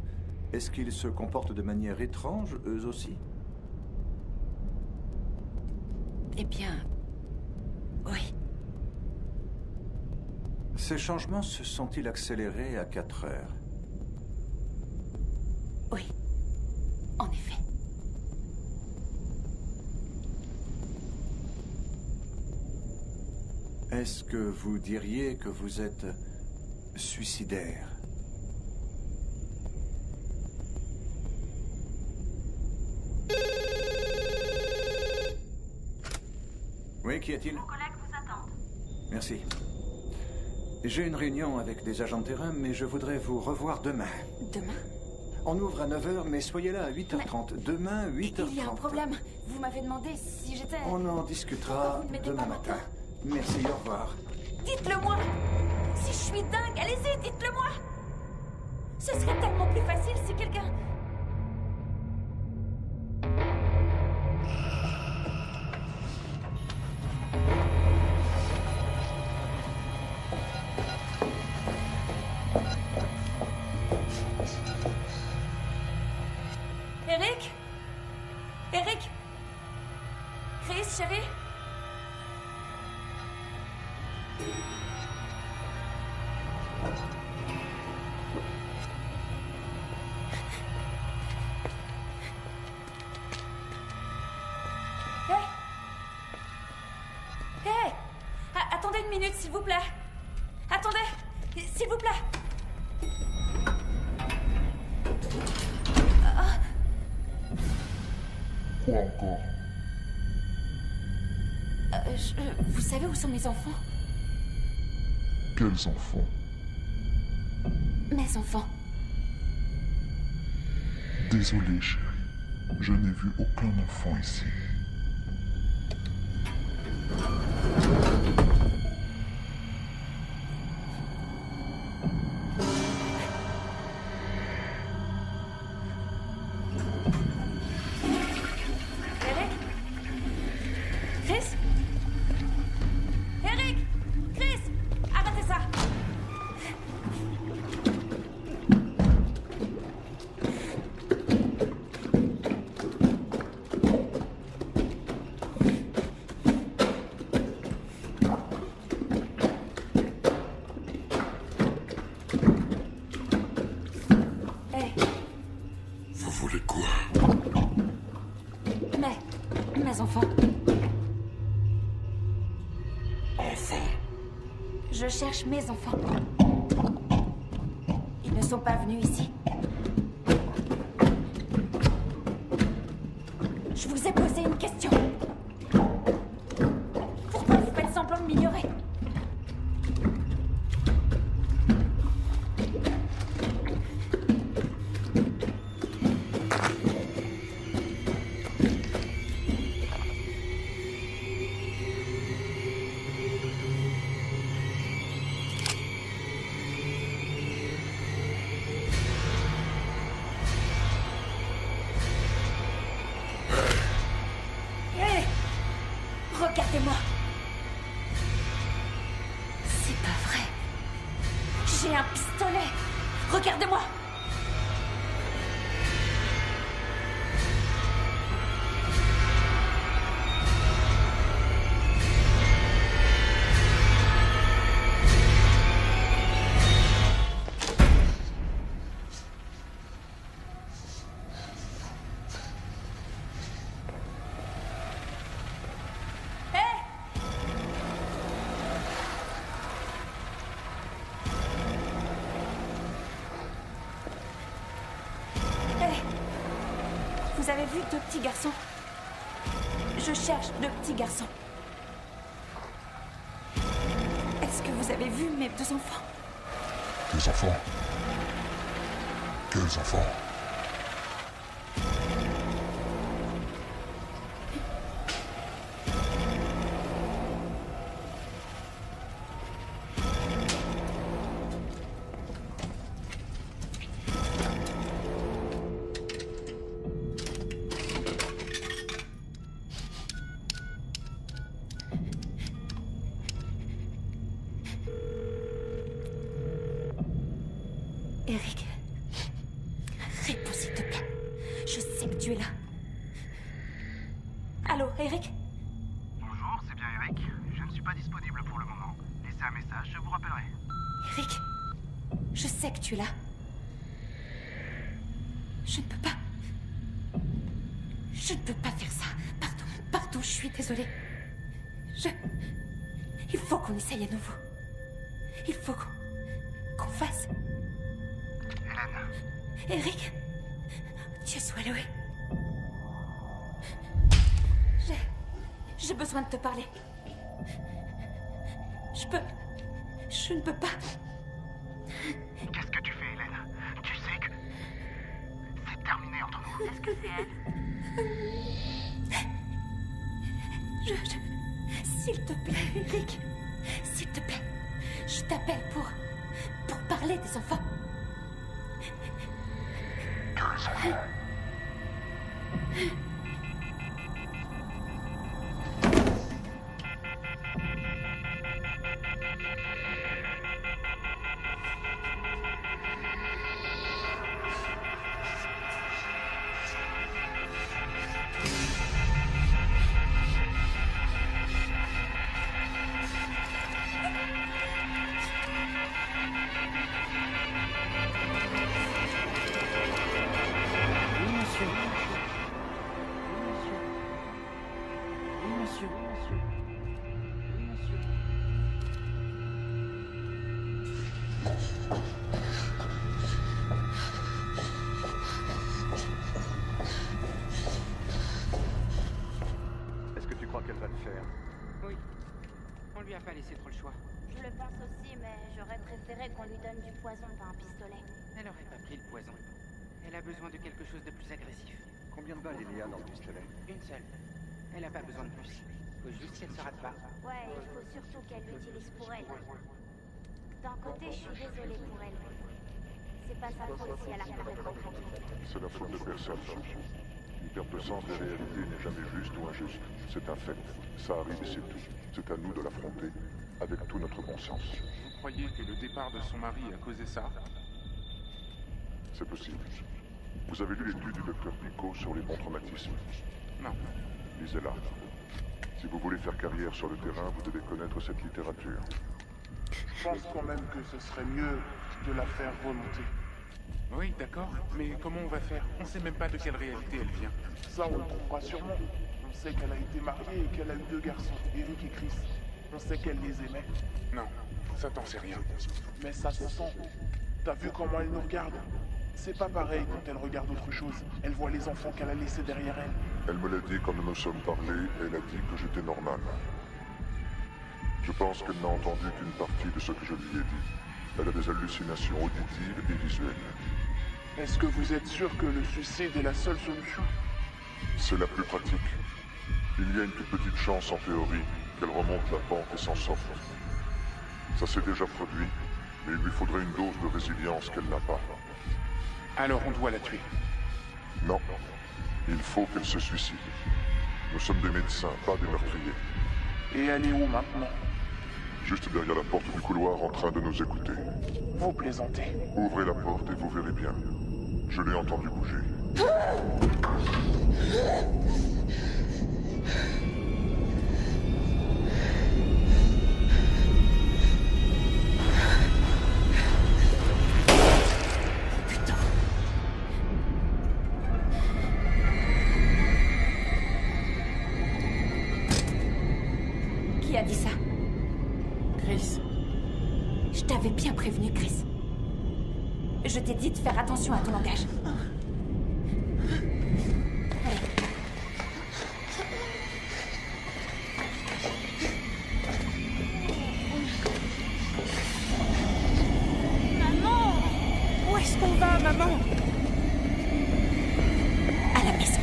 Est-ce qu'ils se comportent de manière étrange, eux aussi? Eh bien... oui. Ces changements se sont-ils accélérés à 4 heures? Oui. En effet. Est-ce que vous diriez que vous êtes suicidaire? Oui, qu'y a-t-il? Vos collègues vous attendent. Merci. J'ai une réunion avec des agents de terrain, mais je voudrais vous revoir demain. Demain? On ouvre à 9h, mais soyez là à 8h30. Demain, 8h30. Il y a un problème. Vous m'avez demandé si j'étais... On en discutera demain matin. Merci, au revoir. Dites-le-moi! Si je suis dingue, allez-y, dites-le-moi! Ce serait tellement plus facile si quelqu'un... Eric? Eric? Chris, chérie? Hey! Attendez une minute, s'il vous plaît. Attendez, s'il vous plaît. Quoi encore? Vous savez où sont mes enfants? Quels enfants? Mes enfants. Désolé, chérie. Je n'ai vu aucun enfant ici. Eric? Chris? Enfant. Je cherche mes enfants. Ils ne sont pas venus ici. Je vous ai posé une question. Pourquoi vous faites semblant de m'ignorer? Regardez-moi. C'est pas vrai. J'ai un pistolet. Regardez-moi. Vous avez vu deux petits garçons? Je cherche deux petits garçons. Est-ce que vous avez vu mes deux enfants? Tes enfants? Quels enfants? Eric, réponds s'il te plaît. Je sais que tu es là. Allô, Eric? Bonjour, c'est bien Eric. Je ne suis pas disponible pour le moment. Laissez un message, je vous rappellerai. Eric, je sais que tu es là. Je ne peux pas. Je ne peux pas faire ça. Pardon, je suis désolée. Il faut qu'on essaye à nouveau. Il faut qu'on fasse... Eric, Dieu soit loué. J'ai besoin de te parler. Je ne peux pas. Qu'est-ce que tu fais, Hélène? Tu sais que c'est terminé entre nous. Est-ce que c'est elle? S'il te plaît, Eric. S'il te plaît. Je t'appelle pour parler des enfants. Est-ce que tu crois qu'elle va le faire? Oui. On lui a pas laissé trop le choix. Je le pense aussi, mais j'aurais préféré qu'on lui donne du poison, pas un pistolet. Elle aurait pas pris le poison. Elle a besoin de quelque chose de plus agressif. Combien de balles il y a dans le pistolet? Une seule. Elle a pas besoin de plus. Faut juste qu'elle se rate pas. Ouais, il faut surtout qu'elle l'utilise pour elle. D'un côté, je suis désolée pour elle. C'est pas sa faute si elle a complètement craqué. C'est la faute de personne. Une perte de sens des réalités n'est jamais juste ou injuste. C'est un fait. Ça arrive et c'est tout. C'est à nous de l'affronter avec tout notre bon sens. Vous croyez que le départ de son mari a causé ça? C'est possible. Vous avez lu l'étude du docteur Picot sur les bons traumatismes? Non. Lisez-la. Si vous voulez faire carrière sur le terrain, vous devez connaître cette littérature. Je pense quand même que ce serait mieux de la faire remonter. Oui, d'accord, mais comment on va faire? On sait même pas de quelle réalité elle vient. Ça, on le trouvera sûrement. On sait qu'elle a été mariée et qu'elle a eu 2 garçons, Eric et Chris. On sait qu'elle les aimait. Non, ça t'en sait rien. Mais ça se sent. T'as vu comment elle nous regarde? C'est pas pareil quand elle regarde autre chose. Elle voit les enfants qu'elle a laissés derrière elle. Elle me l'a dit quand nous nous sommes parlé, et elle a dit que j'étais normal. Je pense qu'elle n'a entendu qu'une partie de ce que je lui ai dit. Elle a des hallucinations auditives et visuelles. Est-ce que vous êtes sûr que le suicide est la seule solution? C'est la plus pratique. Il y a une toute petite chance en théorie qu'elle remonte la pente et s'en sorte. Ça s'est déjà produit, mais il lui faudrait une dose de résilience qu'elle n'a pas. Alors on doit la tuer. Non. Il faut qu'elle se suicide. Nous sommes des médecins, pas des meurtriers. Et elle est où maintenant? Juste derrière la porte du couloir en train de nous écouter. Vous plaisantez. Ouvrez la porte et vous verrez bien. Je l'ai entendu bouger. Qui a dit ça? Chris. Je t'avais bien prévenu, Chris. Je t'ai dit de faire attention à ton langage. Maman! Où est-ce qu'on va, maman? À la maison.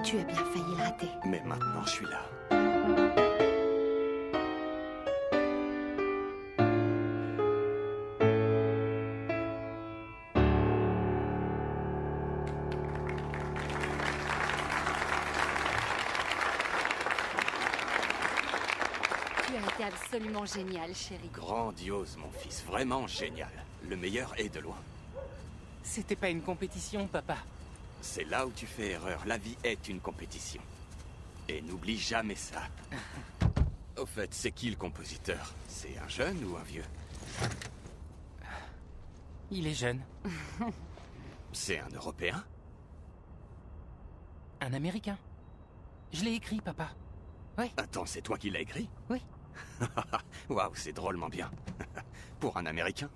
Tu as bien failli le rater. Mais maintenant, je suis là. Tu as été absolument génial, chérie. Grandiose, mon fils. Vraiment génial. Le meilleur est de loin. C'était pas une compétition, papa. C'est là où tu fais erreur. La vie est une compétition. Et n'oublie jamais ça. Au fait, c'est qui le compositeur? C'est un jeune ou un vieux? Il est jeune. C'est un Européen? Un Américain. Je l'ai écrit, papa. Oui. Attends, c'est toi qui l'as écrit? Oui. Waouh, c'est drôlement bien. Pour un Américain.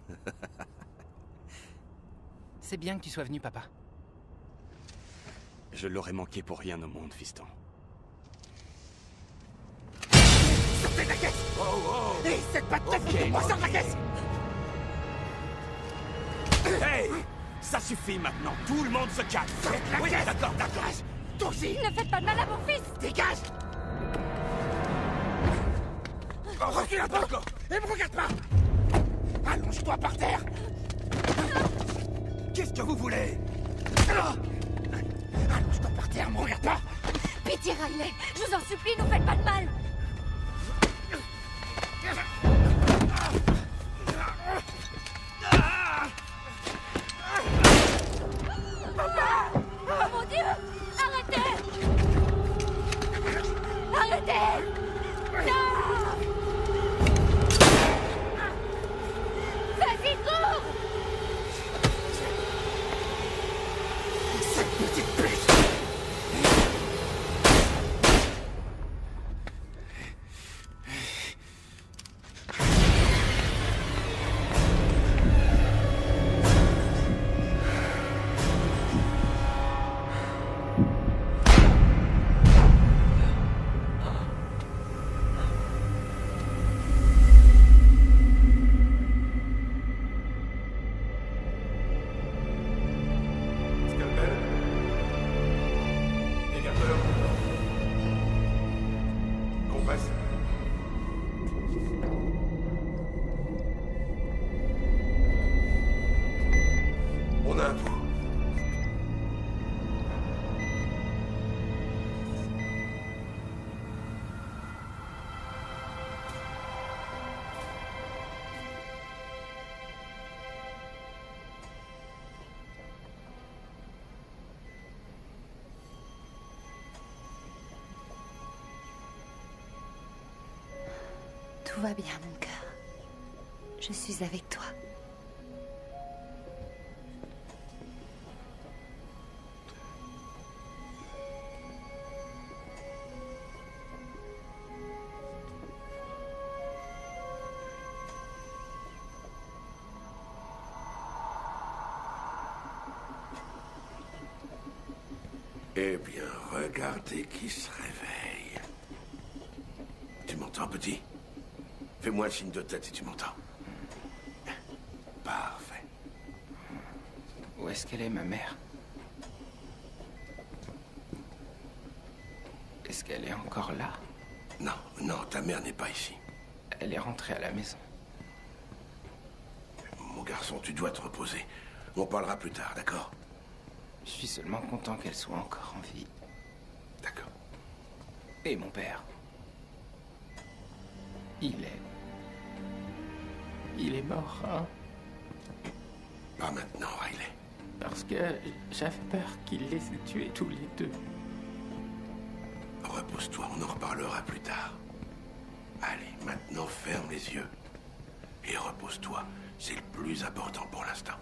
C'est bien que tu sois venu, papa. Je l'aurais manqué pour rien au monde, fiston. Sortez de la caisse! Oh! Et cette patte de fou, on sort de la caisse! Hey! Ça suffit maintenant, tout le monde se calme! Faites la Oui, caisse! d'accord, d'accord! Toi aussi! Ne faites pas de mal à mon fils! Dégage! Oh, recule un peu! Et me regarde pas! Allonge-toi par terre! Qu'est-ce que vous voulez? Allonge-toi par terre, me regarde pas! Pitié, Riley! Je vous en supplie, ne faites pas de mal! Oh mon Dieu! Arrêtez! Arrêtez! Non! Vas-y, cours! Cette petite pute! On a un pouls. Tout va bien, mon cœur. Je suis avec toi. Eh bien, regardez qui se réveille. Tu m'entends, petit? Fais-moi le signe de tête si tu m'entends. Parfait. Où est-ce qu'elle est, ma mère? Est-ce qu'elle est encore là? Non, non, ta mère n'est pas ici. Elle est rentrée à la maison. Mon garçon, tu dois te reposer. On parlera plus tard, d'accord? Je suis seulement content qu'elle soit encore en vie. D'accord. Et mon père? Il est mort, hein? Pas maintenant, Riley. Parce que j'avais peur qu'il les ait tués tous les deux. Repose-toi, on en reparlera plus tard. Allez, maintenant ferme les yeux. Et repose-toi. C'est le plus important pour l'instant.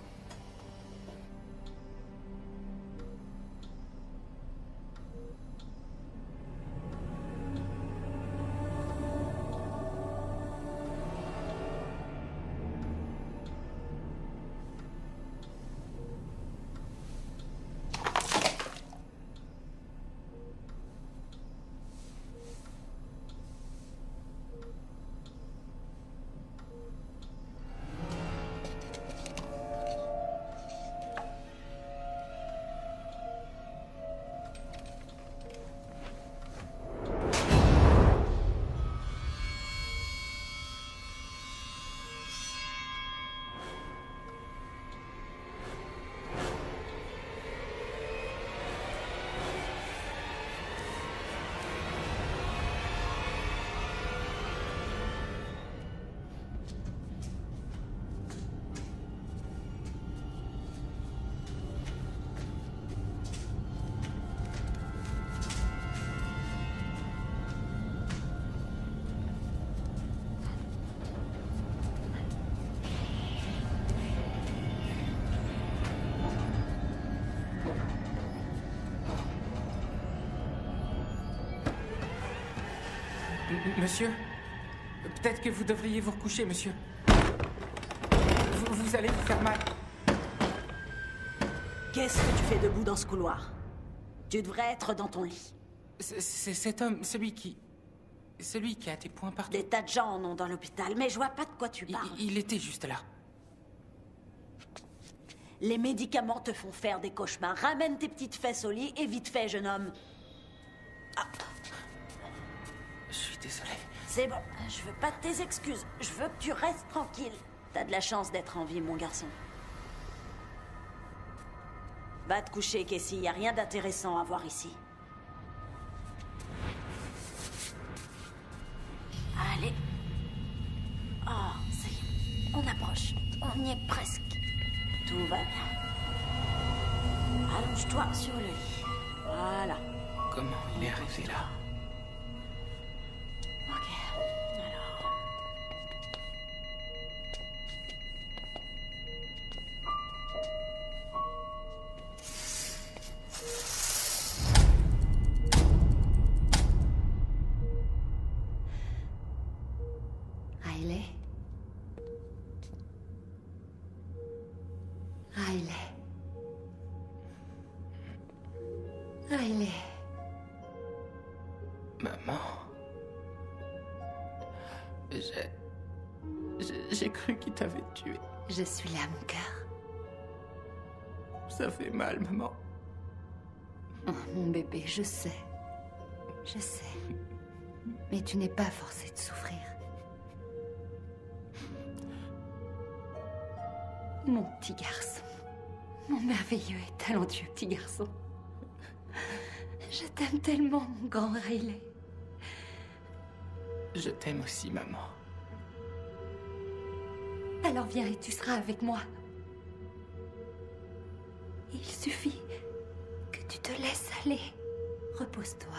Monsieur, peut-être que vous devriez vous recoucher, monsieur. Vous allez vous faire mal. Qu'est-ce que tu fais debout dans ce couloir? Tu devrais être dans ton lit. C'est cet homme, celui qui a tes poings partout. Des tas de gens en ont dans l'hôpital, mais je vois pas de quoi tu parles. Il était juste là. Les médicaments te font faire des cauchemars. Ramène tes petites fesses au lit et vite fait, jeune homme. Ah. Je suis désolé. C'est bon, je veux pas de tes excuses. Je veux que tu restes tranquille. T'as de la chance d'être en vie, mon garçon. Va te coucher, Casey. Y a rien d'intéressant à voir ici. Allez. Oh, ça y est. On approche. On y est presque. Tout va bien. Allonge-toi sur le lit. Voilà. Comment il est arrivé là? Ok. Alors... Riley? Riley? Riley? Maman... J'ai cru qu'il t'avait tué. Je suis là, mon cœur. Ça fait mal, maman. Oh, mon bébé, je sais. Je sais. Mais tu n'es pas forcé de souffrir. Mon petit garçon. Mon merveilleux et talentueux petit garçon. Je t'aime tellement, mon grand Riley. Je t'aime aussi, maman. Alors viens et tu seras avec moi. Il suffit que tu te laisses aller. Repose-toi.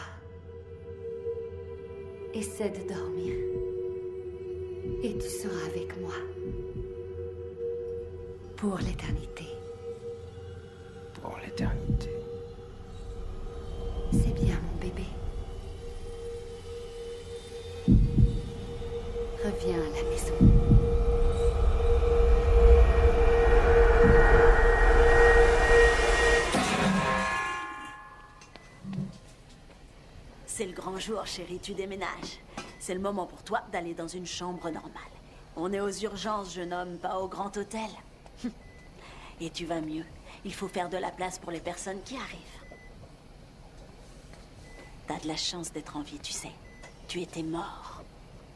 Essaie de dormir. Et tu seras avec moi. Pour l'éternité. Pour l'éternité. C'est bien, mon bébé. Reviens à la maison. C'est le grand jour, chérie, tu déménages. C'est le moment pour toi d'aller dans une chambre normale. On est aux urgences, jeune homme, pas au grand hôtel. Et tu vas mieux. Il faut faire de la place pour les personnes qui arrivent. T'as de la chance d'être en vie, tu sais. Tu étais mort.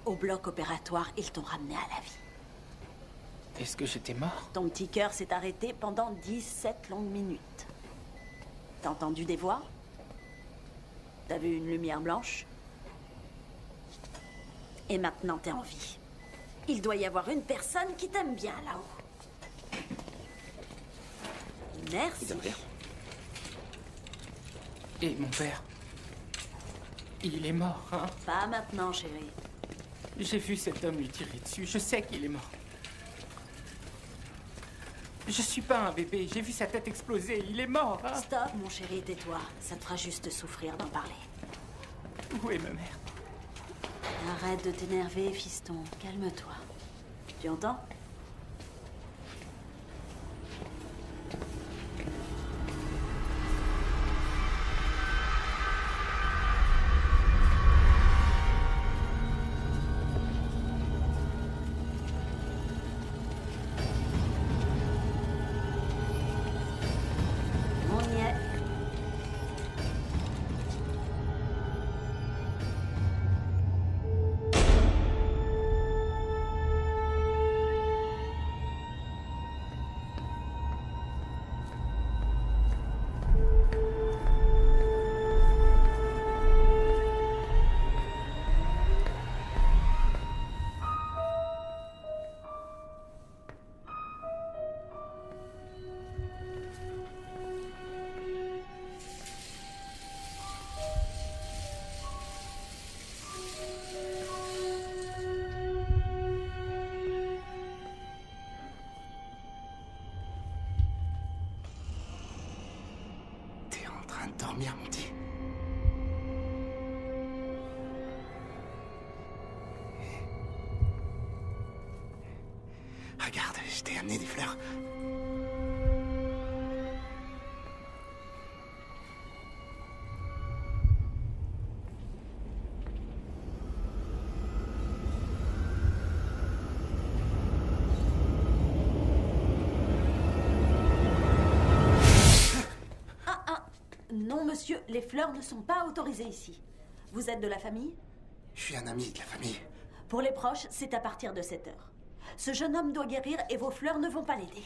Au bloc opératoire, ils t'ont ramené à la vie. Est-ce que j'étais mort? Ton petit cœur s'est arrêté pendant 17 longues minutes. T'as entendu des voix? T'as vu une lumière blanche? Et maintenant, t'es en vie. Il doit y avoir une personne qui t'aime bien là-haut. Merci. Et mon père? Il est mort, hein? Pas maintenant, chérie. J'ai vu cet homme lui tirer dessus. Je sais qu'il est mort. Je suis pas un bébé. J'ai vu sa tête exploser. Il est mort, hein? Stop, mon chéri, tais-toi. Ça te fera juste souffrir d'en parler. Où est ma mère? Arrête de t'énerver, fiston. Calme-toi. Tu entends? Dormir, mon petit. Regarde, je t'ai amené des fleurs. Non, monsieur, les fleurs ne sont pas autorisées ici. Vous êtes de la famille? Je suis un ami de la famille. Pour les proches, c'est à partir de 7 heures. Ce jeune homme doit guérir et vos fleurs ne vont pas l'aider.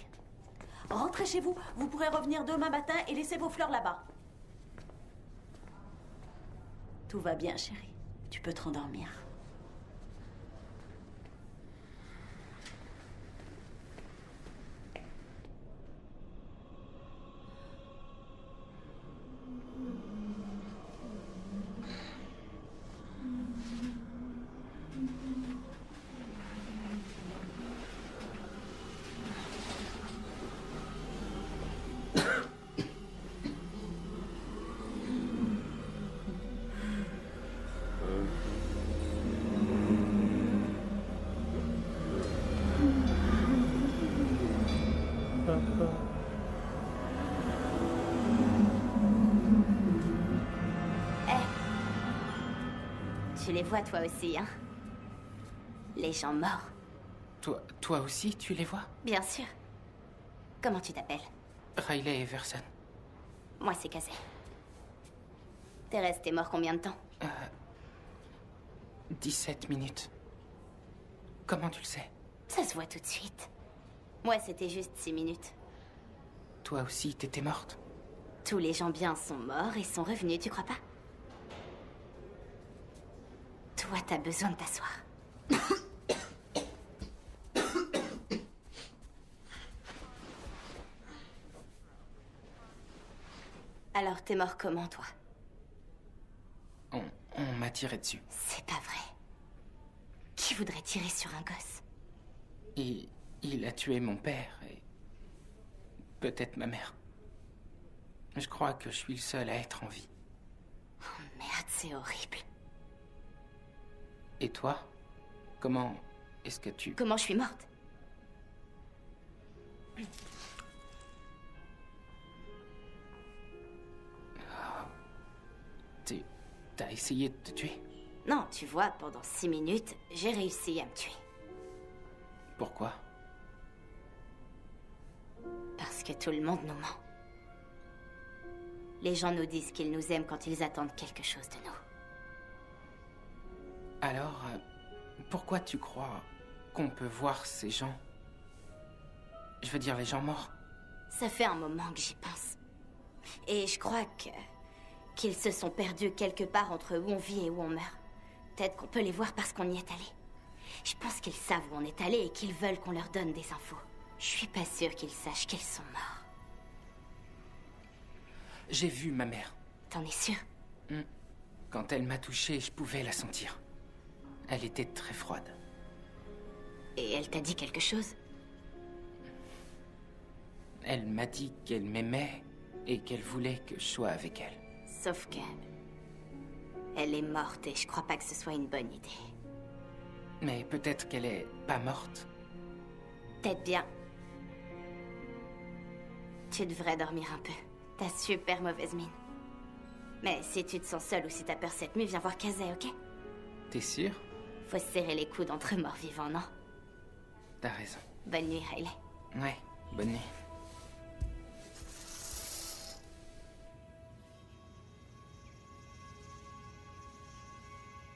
Rentrez chez vous, vous pourrez revenir demain matin et laisser vos fleurs là-bas. Tout va bien, chérie. Tu peux te rendormir. Tu les vois toi aussi, hein? Les gens morts. Toi aussi, tu les vois? Bien sûr. Comment tu t'appelles? Riley Everson. Moi, c'est Kazé. T'es resté mort combien de temps? 17 minutes. Comment tu le sais? Ça se voit tout de suite. Moi, c'était juste 6 minutes. Toi aussi, t'étais morte? Tous les gens bien sont morts et sont revenus, tu crois pas? Toi, t'as besoin de t'asseoir. Alors, t'es mort comment, toi? On m'a tiré dessus. C'est pas vrai. Qui voudrait tirer sur un gosse? Il a tué mon père et peut-être ma mère. Je crois que je suis le seul à être en vie. Oh merde, c'est horrible. Et toi? Comment est-ce que tu... Comment je suis morte? T'as essayé de te tuer? Non, tu vois, pendant 6 minutes, j'ai réussi à me tuer. Pourquoi? Parce que tout le monde nous ment. Les gens nous disent qu'ils nous aiment quand ils attendent quelque chose de nous. Alors, pourquoi tu crois qu'on peut voir ces gens? Je veux dire, les gens morts. Ça fait un moment que j'y pense. Et je crois qu'ils se sont perdus quelque part entre où on vit et où on meurt. Peut-être qu'on peut les voir parce qu'on y est allé. Je pense qu'ils savent où on est allé et qu'ils veulent qu'on leur donne des infos. Je suis pas sûre qu'ils sachent qu'ils sont morts. J'ai vu ma mère. T'en es sûr? Quand elle m'a touché, je pouvais la sentir. Elle était très froide. Et elle t'a dit quelque chose? Elle m'a dit qu'elle m'aimait et qu'elle voulait que je sois avec elle. Sauf que... elle est morte et je crois pas que ce soit une bonne idée. Mais peut-être qu'elle est pas morte. Peut-être bien. Tu devrais dormir un peu. T'as super mauvaise mine. Mais si tu te sens seule ou si t'as peur cette nuit, viens voir Kazé, ok? T'es sûre? Faut se serrer les coudes entre morts-vivants, non? T'as raison. Bonne nuit, Riley. Ouais, bonne nuit.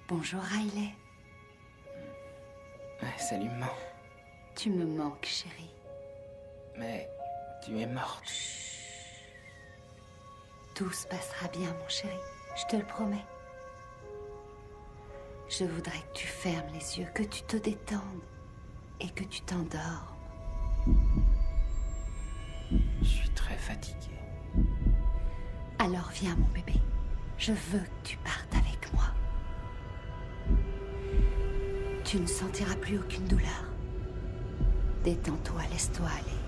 Bonjour, Riley. Ouais, salut, maman. Tu me manques, chérie. Mais tu es morte. Tout se passera bien, mon chéri. Je te le promets. Je voudrais que tu fermes les yeux, que tu te détendes et que tu t'endormes. Je suis très fatiguée. Alors viens, mon bébé. Je veux que tu partes avec moi. Tu ne sentiras plus aucune douleur. Détends-toi, laisse-toi aller.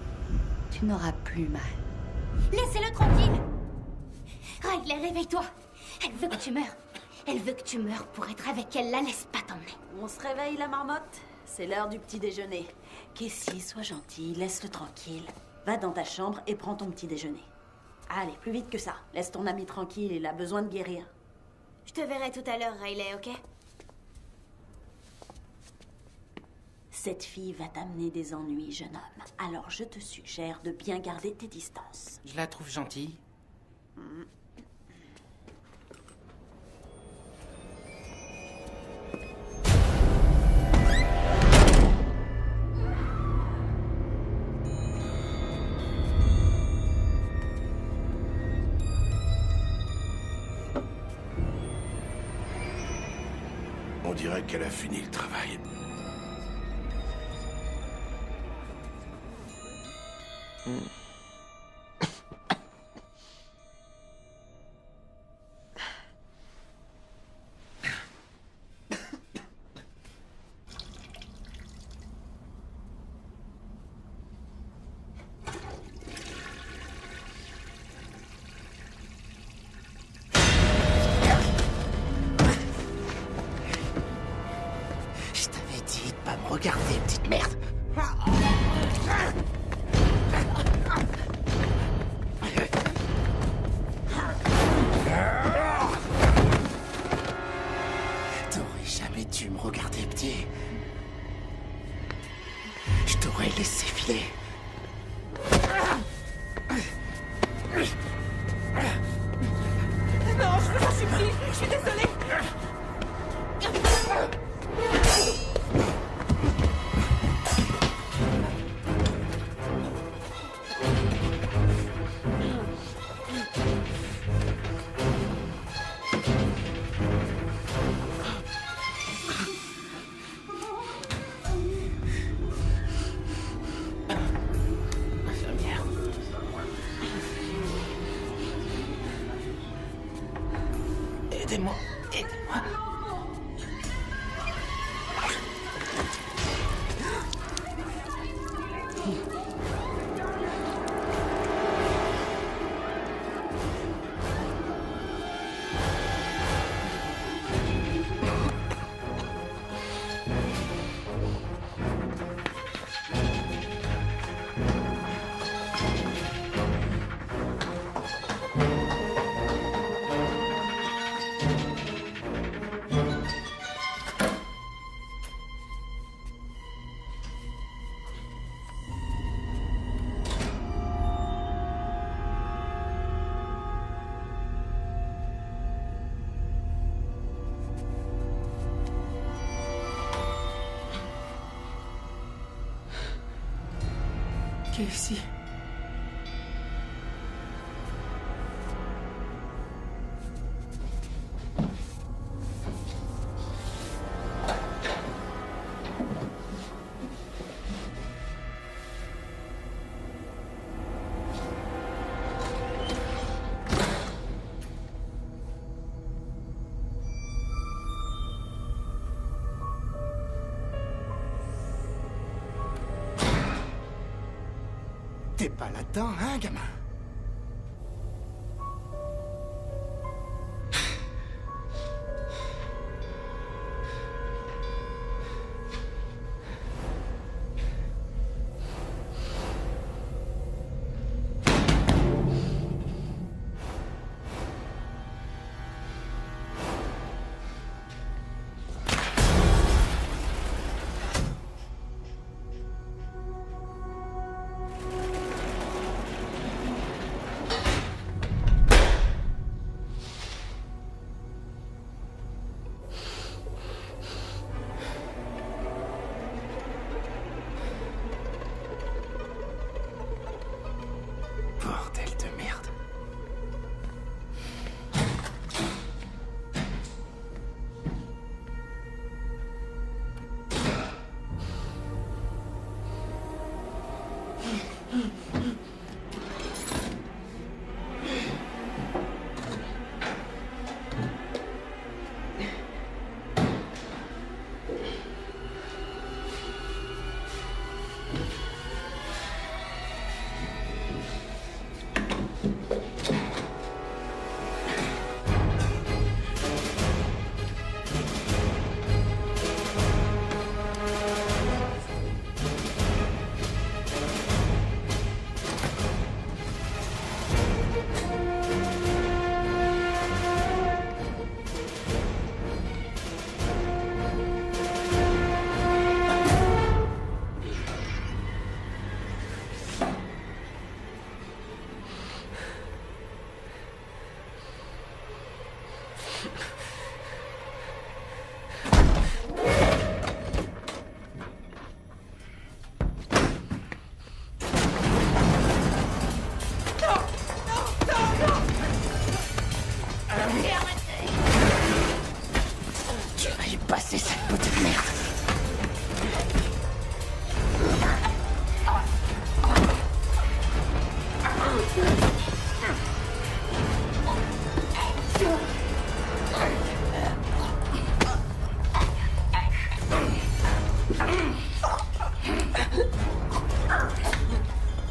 Tu n'auras plus mal. Laissez-le tranquille! Riley, réveille-toi! Elle veut que tu meurs. Elle veut que tu meurs pour être avec elle. La laisse pas t'emmener. On se réveille, la marmotte? c'est l'heure du petit déjeuner. Cassie, sois gentille, laisse-le tranquille. Va dans ta chambre et prends ton petit déjeuner. Allez, plus vite que ça. Laisse ton ami tranquille, il a besoin de guérir. Je te verrai tout à l'heure, Riley, ok? Cette fille va t'amener des ennuis, jeune homme. Alors je te suggère de bien garder tes distances. Je la trouve gentille. On dirait qu'elle a fini le travail. Je t'avais dit de pas me regarder, petite merde. T'aurais jamais dû me regarder, petit. Je t'aurais laissé filer. Non, je vous en supplie, je suis désolée. Infirmière. Aidez-moi, aidez-moi. Casey. T'es pas là-dedans, hein, gamin? Bordel de merde.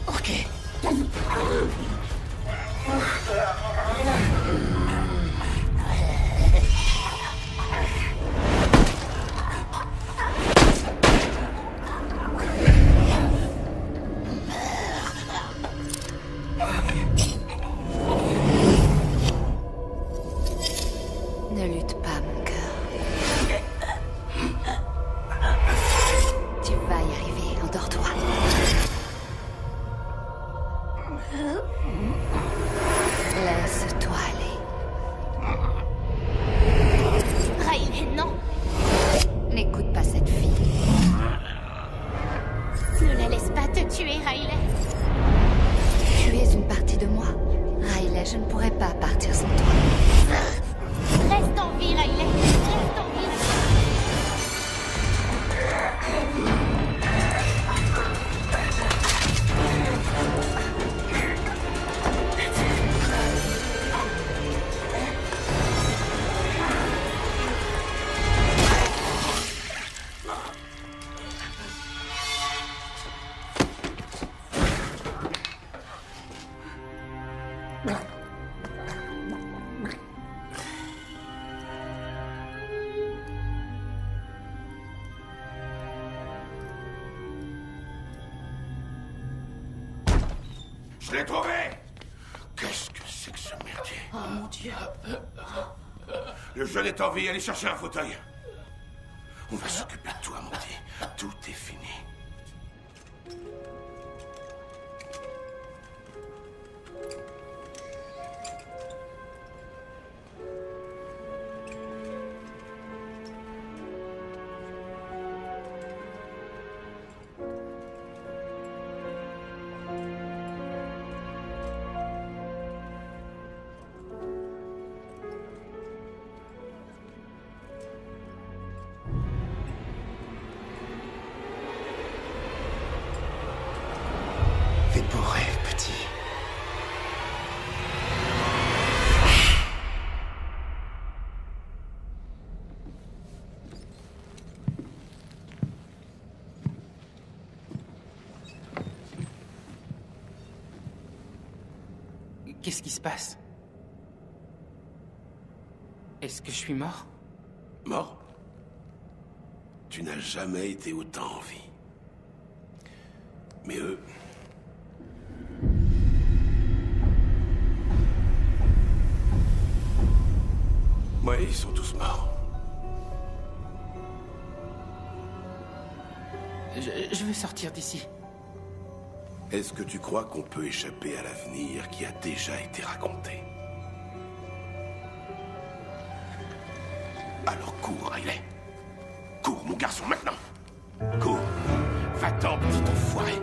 Ok. Ne lutte pas, mon cœur. Tu vas y arriver, endors-toi. Laisse-toi aller. Riley, non. N'écoute pas cette fille. Ne la laisse pas te tuer, Riley. Tu es une partie de moi. Riley, je ne pourrais pas partir sans toi. Reste en vie, Riley. Reste en vie. Je l'ai trouvé! Qu'est-ce que c'est que ce merdier? Oh mon Dieu. Le jeune est en vie, allez chercher un fauteuil. On va s'occuper de toi, Monty. Tout est fini. Fais de beaux rêves, petit. Qu'est-ce qui se passe? Est-ce que je suis mort? Mort? Tu n'as jamais été autant en vie. Mais eux... Ouais, ils sont tous morts. Je veux sortir d'ici. Est-ce que tu crois qu'on peut échapper à l'avenir qui a déjà été raconté? Alors cours, Riley. Cours, mon garçon, maintenant. Cours. Va-t'en, petit enfoiré.